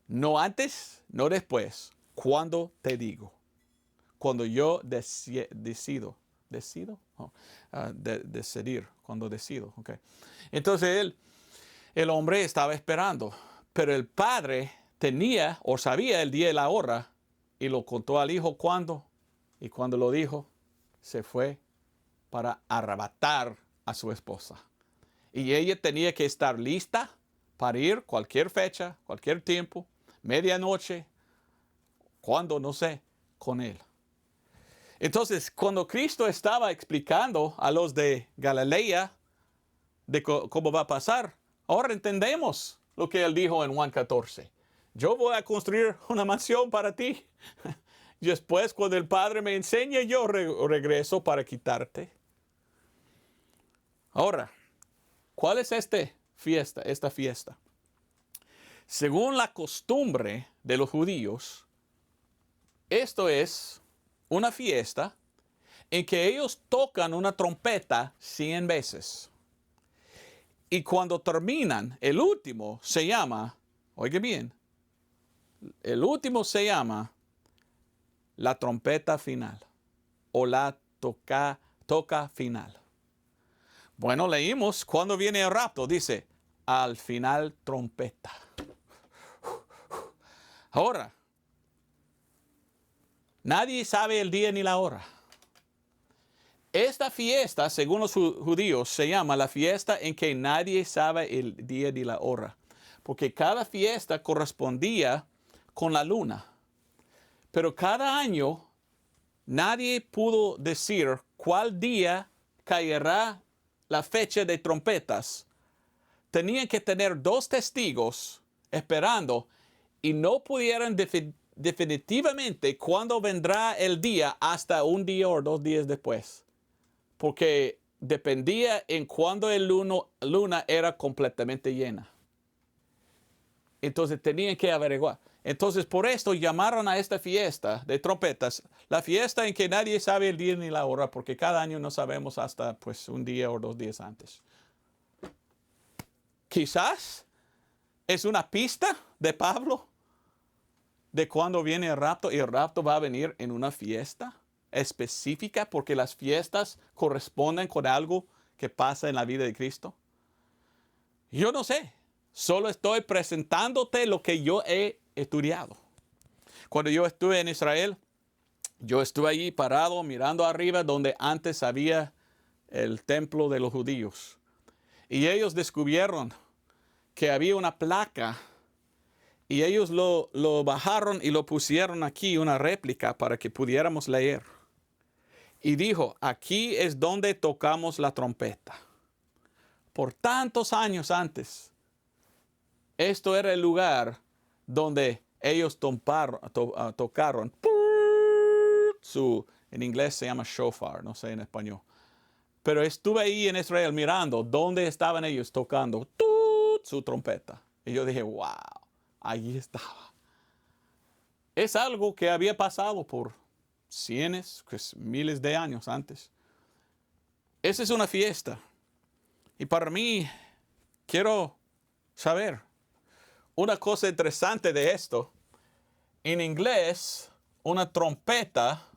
No antes, no después. Cuando te digo. Cuando yo decido. ¿Decido? Oh, decidir. Cuando decido. Okay. Entonces el hombre estaba esperando. Pero el padre tenía o sabía el día y la hora y lo contó al hijo cuando. Y cuando lo dijo, se fue para arrebatar a su esposa. Y ella tenía que estar lista para ir cualquier fecha, cualquier tiempo, medianoche, cuando, no sé, con él. Entonces, cuando Cristo estaba explicando a los de Galilea de cómo va a pasar, ahora entendemos lo que él dijo en Juan 14. Yo voy a construir una mansión para ti. Y después, cuando el Padre me enseñe, yo regreso para quitarte. Ahora, ¿cuál es esta fiesta? Según la costumbre de los judíos, Esto es una fiesta en que ellos tocan una trompeta 100 veces. Y cuando terminan, el último se llama, oiga bien, el último se llama la trompeta final o la toca final. Bueno, leímos cuando viene el rapto, dice, al final trompeta. Ahora, nadie sabe el día ni la hora. Esta fiesta, según los judíos, se llama la fiesta en que nadie sabe el día ni la hora, porque cada fiesta correspondía con la luna. Pero cada año nadie pudo decir cuál día caerá la fecha de trompetas. Tenían que tener 2 testigos esperando y no pudieron definitivamente cuándo vendrá el día hasta un día o 2 días después. Porque dependía en cuándo la luna era completamente llena. Entonces tenían que averiguar. Entonces por esto llamaron a esta fiesta de trompetas la fiesta en que nadie sabe el día ni la hora, porque cada año no sabemos hasta pues un día o 2 días antes. Quizás es una pista de Pablo de cuándo viene el rapto, y el rapto va a venir en una fiesta específica porque las fiestas corresponden con algo que pasa en la vida de Cristo. Yo no sé, solo estoy presentándote lo que yo he estudiado. Cuando yo estuve en Israel, yo estuve allí parado mirando arriba donde antes había el templo de los judíos. Y ellos descubrieron que había una placa y ellos lo bajaron y lo pusieron aquí, una réplica para que pudiéramos leer. Y dijo, aquí es donde tocamos la trompeta. Por tantos años antes, esto era el lugar donde ellos tocaron. En inglés se llama shofar, no sé en español. Pero estuve ahí en Israel mirando dónde estaban ellos tocando su trompeta. Y yo dije, wow, allí estaba. Es algo que había pasado por pues, miles de años antes. Esa es una fiesta. Y para mí, quiero saber una cosa interesante de esto. En inglés, una trompeta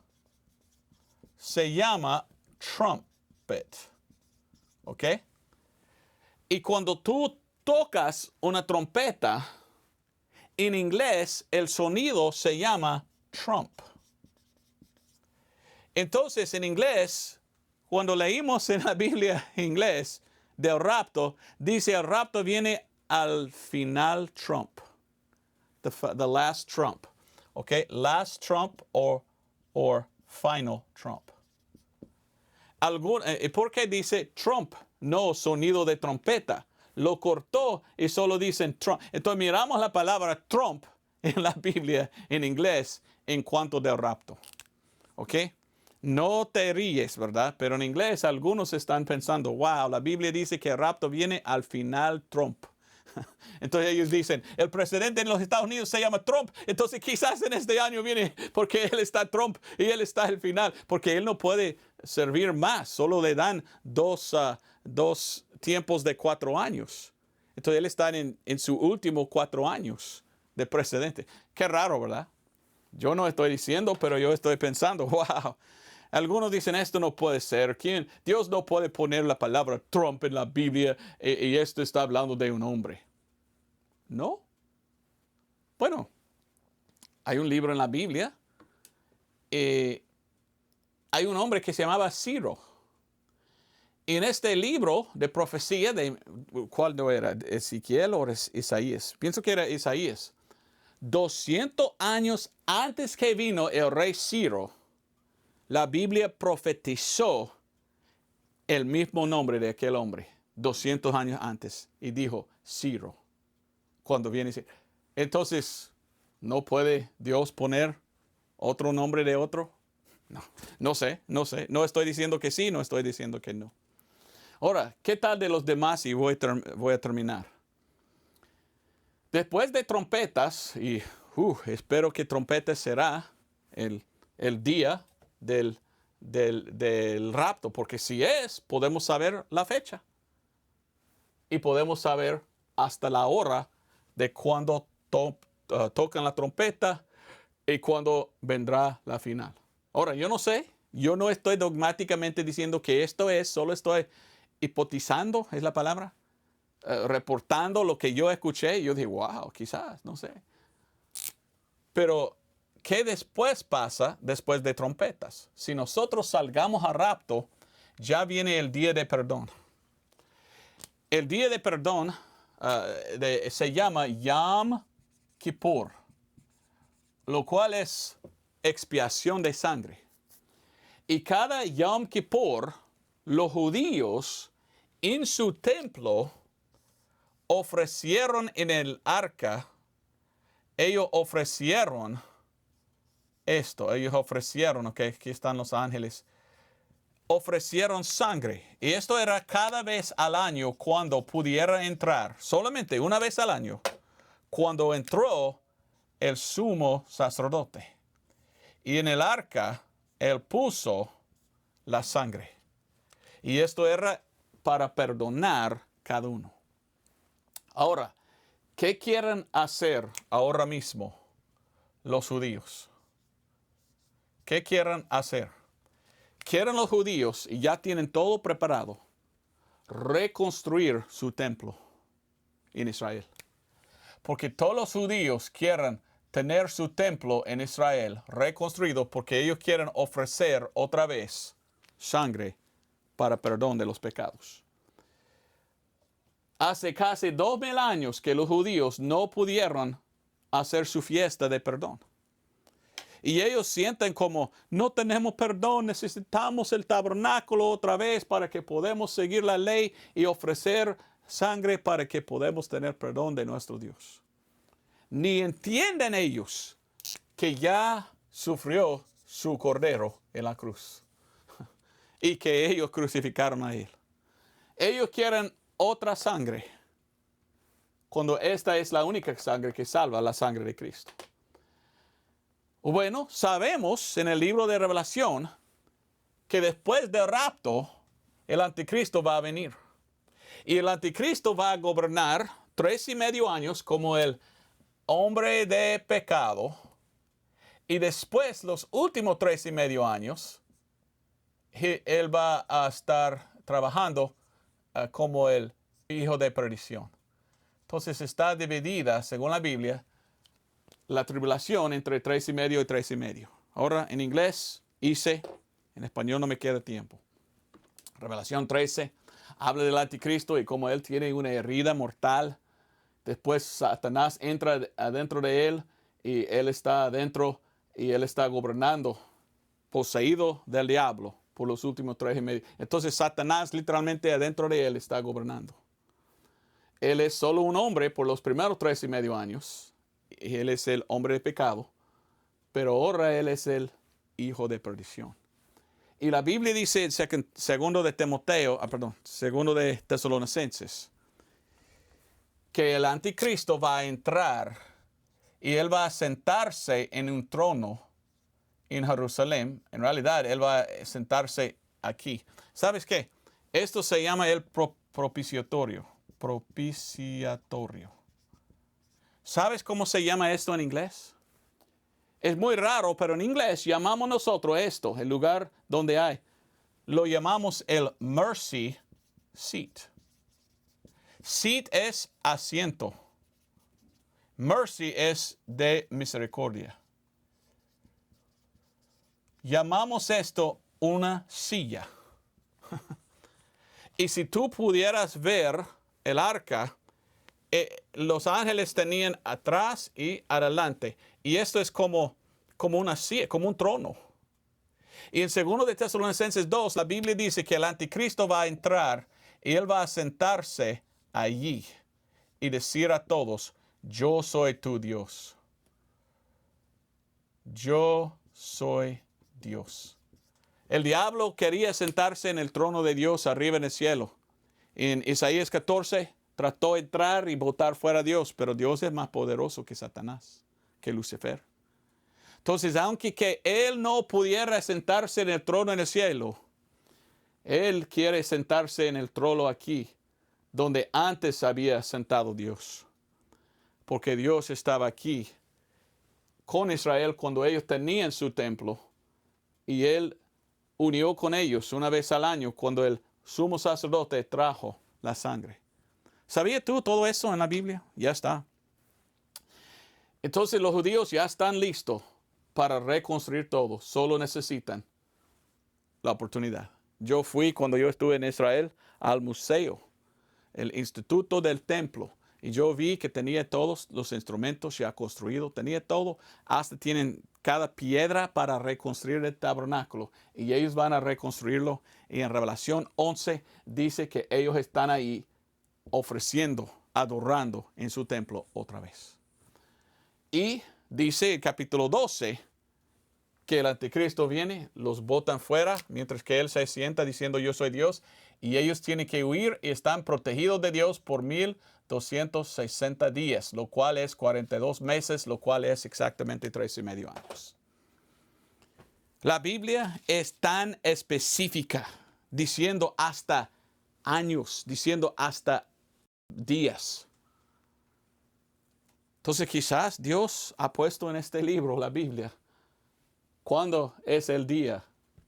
se llama trumpet. ¿Ok? Y cuando tú tocas una trompeta, en inglés el sonido se llama trump. Entonces, en inglés, cuando leímos en la Biblia en inglés del rapto, dice el rapto viene al final trump. The last trump. Okay? Last trump or final trump. ¿Por qué dice trump? No sonido de trompeta. Lo cortó y solo dicen trump. Entonces miramos la palabra trump en la Biblia en inglés en cuanto del rapto. ¿Ok? No te ríes, ¿verdad? Pero en inglés algunos están pensando, wow, la Biblia dice que el rapto viene al final Trump. Entonces ellos dicen, el presidente en los Estados Unidos se llama Trump, entonces quizás en este año viene porque él está Trump y él está al final, porque él no puede servir más, solo le dan dos tiempos de 4 años. Entonces él está en su último 4 años de presidente. Qué raro, ¿verdad? Yo no estoy diciendo, pero yo estoy pensando, wow. Algunos dicen, esto no puede ser. Dios no puede poner la palabra Trump en la Biblia y esto está hablando de un hombre. ¿No? Bueno, hay un libro en la Biblia. Hay un hombre que se llamaba Ciro. Y en este libro de profecía, ¿cuál no era? ¿Ezequiel o Isaías? Pienso que era Isaías. 200 años antes que vino el rey Ciro, la Biblia profetizó el mismo nombre de aquel hombre, 200 años antes, y dijo Ciro, cuando viene Ciro. Entonces, ¿no puede Dios poner otro nombre de otro? No sé, no estoy diciendo que sí, no estoy diciendo que no. Ahora, ¿qué tal de los demás? Y voy a terminar. Después de trompetas, y espero que trompetas será el día del rapto, porque si es, podemos saber la fecha y podemos saber hasta la hora de cuando tocan la trompeta y cuando vendrá la final. Ahora, yo no sé, yo no estoy dogmáticamente diciendo que esto es, solo estoy hipotizando, es la palabra, reportando lo que yo escuché. Yo dije, wow, quizás, no sé. Pero, ¿qué después pasa después de trompetas? Si nosotros salgamos a rapto, ya viene el día de perdón. El día de perdón se llama Yom Kippur, lo cual es expiación de sangre. Y cada Yom Kippur, los judíos en su templo ofrecieron en el arca, ellos ofrecieron ok, aquí están los ángeles, ofrecieron sangre. Y esto era cada vez al año cuando pudiera entrar, solamente una vez al año, cuando entró el sumo sacerdote. Y en el arca, él puso la sangre. Y esto era para perdonar cada uno. Ahora, ¿qué quieren hacer ahora mismo los judíos? ¿Qué quieren hacer? Quieren los judíos, y ya tienen todo preparado, reconstruir su templo en Israel. Porque todos los judíos quieren tener su templo en Israel reconstruido porque ellos quieren ofrecer otra vez sangre para perdón de los pecados. Hace casi 2000 años que los judíos no pudieron hacer su fiesta de perdón. Y ellos sienten como, no tenemos perdón, necesitamos el tabernáculo otra vez para que podamos seguir la ley y ofrecer sangre para que podamos tener perdón de nuestro Dios. Ni entienden ellos que ya sufrió su cordero en la cruz y que ellos crucificaron a él. Ellos quieren otra sangre, cuando esta es la única sangre que salva, la sangre de Cristo. Bueno, sabemos en el libro de Revelación que después del rapto, el anticristo va a venir. Y el anticristo va a gobernar 3.5 años como el hombre de pecado. Y después, los últimos 3.5 años, él va a estar trabajando como el hijo de perdición. Entonces está dividida, según la Biblia, la tribulación entre 3.5 y 3.5. Ahora, en inglés, hice, en español no me queda tiempo. Revelación 13 habla del anticristo y cómo él tiene una herida mortal. Después Satanás entra adentro de él y él está adentro y él está gobernando, poseído del diablo por los últimos 3.5. Entonces Satanás literalmente adentro de él está gobernando. Él es solo un hombre por los primeros 3.5 años. Él es el hombre de pecado, pero ahora él es el hijo de perdición. Y la Biblia dice en segundo de Tesalonicenses, que el anticristo va a entrar y él va a sentarse en un trono en Jerusalén. En realidad, él va a sentarse aquí. ¿Sabes qué? Esto se llama el propiciatorio. ¿Sabes cómo se llama esto en inglés? Es muy raro, pero en inglés llamamos nosotros esto, el lugar donde hay, lo llamamos el mercy seat. Seat es asiento. Mercy es de misericordia. Llamamos esto una silla. Y si tú pudieras ver el arca, los ángeles tenían atrás y adelante. Y esto es como una silla, como un trono. Y en 2 de Tesalonicenses 2, la Biblia dice que el anticristo va a entrar y él va a sentarse allí y decir a todos, yo soy tu Dios. Yo soy Dios. El diablo quería sentarse en el trono de Dios arriba en el cielo. En Isaías 14 trató de entrar y botar fuera a Dios, pero Dios es más poderoso que Satanás, que Lucifer. Entonces, aunque que Él no pudiera sentarse en el trono en el cielo, Él quiere sentarse en el trono aquí, donde antes había sentado Dios. Porque Dios estaba aquí con Israel cuando ellos tenían su templo, y Él unió con ellos una vez al año cuando el sumo sacerdote trajo la sangre. ¿Sabías tú todo eso en la Biblia? Ya está. Entonces los judíos ya están listos para reconstruir todo. Solo necesitan la oportunidad. Yo fui cuando yo estuve en Israel al museo, el Instituto del Templo. Y yo vi que tenía todos los instrumentos ya construidos. Tenía todo. Hasta tienen cada piedra para reconstruir el tabernáculo. Y ellos van a reconstruirlo. Y en Revelación 11 dice que ellos están ahí ofreciendo, adorando en su templo otra vez. Y dice el capítulo 12 que el anticristo viene, los botan fuera, mientras que él se sienta diciendo yo soy Dios, y ellos tienen que huir y están protegidos de Dios por 1260 días, lo cual es 42 meses, lo cual es exactamente 3.5 años. La Biblia es tan específica, diciendo hasta años, diciendo hasta días. Entonces quizás Dios ha puesto en este libro, la Biblia, ¿cuándo es el día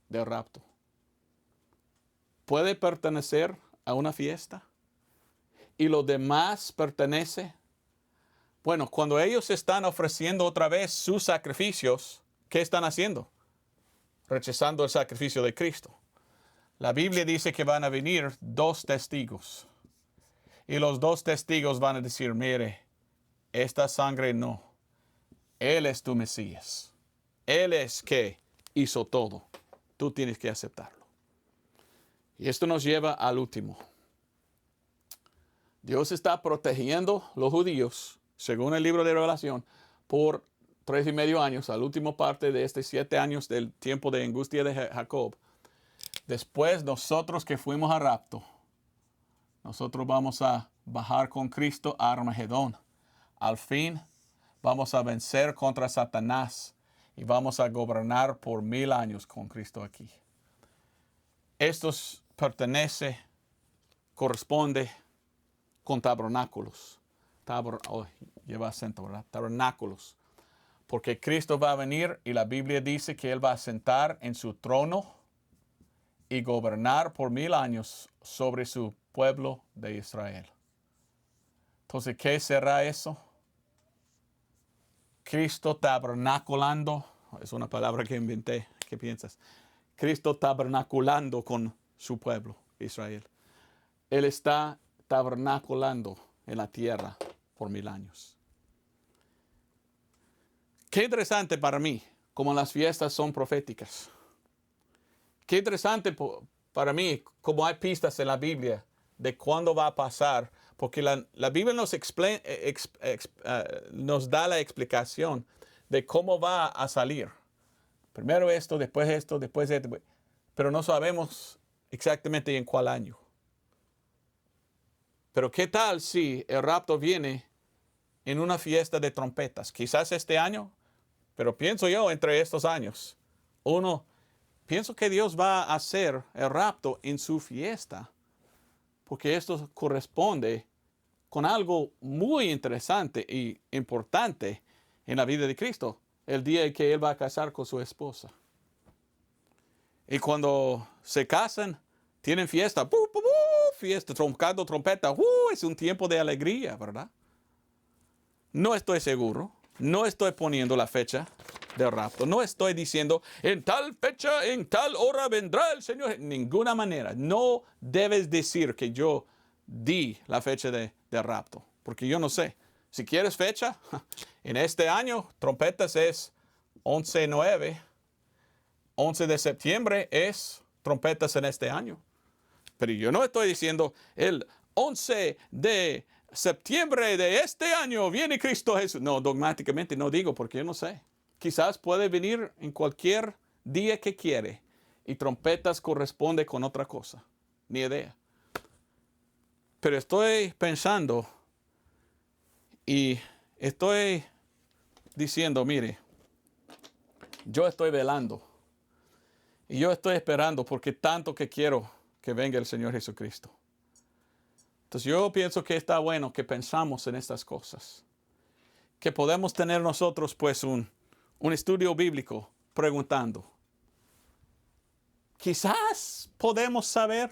del rapto? ¿Puede pertenecer a una fiesta? ¿Y lo demás pertenece? Bueno, cuando ellos están ofreciendo otra vez sus sacrificios, ¿qué están haciendo? Rechazando el sacrificio de Cristo. La Biblia dice que van a venir 2 testigos. Y los 2 testigos van a decir, mire, esta sangre no. Él es tu Mesías. Él es que hizo todo. Tú tienes que aceptarlo. Y esto nos lleva al último. Dios está protegiendo a los judíos, según el libro de Revelación, por 3.5 años, al último parte de estos 7 años del tiempo de angustia de Jacob. Después nosotros que fuimos a rapto, nosotros vamos a bajar con Cristo a Armagedón. Al fin vamos a vencer contra Satanás y vamos a gobernar por 1000 años con Cristo aquí. Esto corresponde con tabernáculos. Lleva acento, ¿verdad? Tabernáculos. Porque Cristo va a venir y la Biblia dice que Él va a sentar en su trono y gobernar por 1000 años sobre su pueblo de Israel. Entonces, ¿qué será eso? Cristo tabernaculando, es una palabra que inventé, ¿qué piensas? Cristo tabernaculando con su pueblo, Israel. Él está tabernaculando en la tierra por 1000 años. Qué interesante para mí, como las fiestas son proféticas. Qué interesante para mí, como hay pistas en la Biblia de cuándo va a pasar, porque la Biblia nos da la explicación de cómo va a salir. Primero esto, después esto, después esto, pero no sabemos exactamente en cuál año. Pero ¿qué tal si el rapto viene en una fiesta de trompetas? Quizás este año, pero pienso yo entre estos años. Pienso que Dios va a hacer el rapto en su fiesta, porque esto corresponde con algo muy interesante y importante en la vida de Cristo, el día en que Él va a casar con su esposa. Y cuando se casan, tienen fiesta, fiesta, tocando trompeta, es un tiempo de alegría, ¿verdad? No estoy seguro, no estoy poniendo la fecha del rapto, no estoy diciendo en tal fecha, en tal hora vendrá el Señor, en ninguna manera. No debes decir que yo di la fecha del rapto, porque yo no sé. Si quieres fecha, en este año, trompetas es 11/9, 11 de septiembre es trompetas en este año. Pero yo no estoy diciendo el 11 de septiembre de este año viene Cristo Jesús. No, dogmáticamente no digo porque yo no sé. Quizás puede venir en cualquier día que quiere y trompetas corresponde con otra cosa. Ni idea. Pero estoy pensando y estoy diciendo, mire, Yo estoy velando. Y yo estoy esperando porque tanto que quiero que venga el Señor Jesucristo. Entonces yo pienso que está bueno que pensamos en estas cosas. Que podemos tener nosotros pues un estudio bíblico preguntando. Quizás podemos saber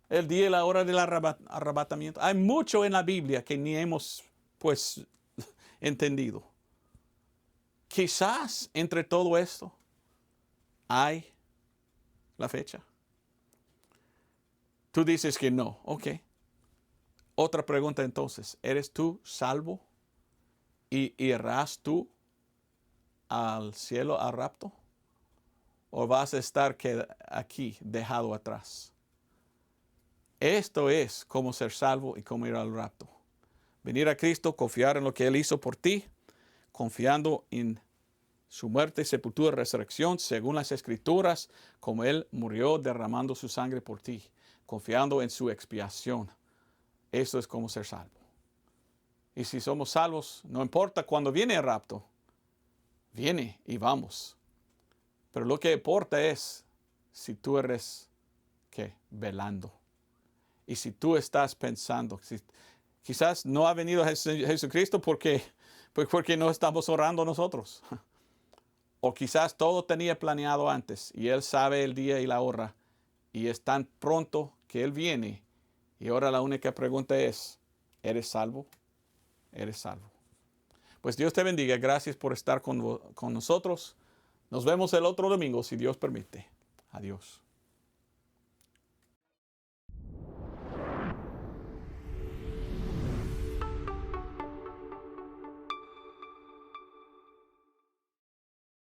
el día y la hora del arrebatamiento. Hay mucho en la Biblia que ni hemos pues entendido. Quizás entre todo esto hay la fecha. Tú dices que no. Ok. Otra pregunta entonces. ¿Eres tú salvo? ¿Y irás tú al cielo al rapto? ¿O vas a estar aquí dejado atrás? Esto es cómo ser salvo y cómo ir al rapto. Venir a Cristo, confiar en lo que Él hizo por ti, confiando en su muerte, sepultura y resurrección, según las Escrituras, como Él murió derramando su sangre por ti, confiando en su expiación. Eso es como ser salvo. Y si somos salvos, no importa cuando viene el rapto, viene y vamos. Pero lo que importa es si tú eres, ¿qué? Velando. Y si tú estás pensando, quizás no ha venido Jesucristo porque no estamos orando nosotros. O quizás todo tenía planeado antes y Él sabe el día y la hora y es tan pronto que Él viene. Y ahora la única pregunta es, ¿eres salvo? ¿Eres salvo? Pues Dios te bendiga. Gracias por estar con nosotros. Nos vemos el otro domingo, si Dios permite. Adiós.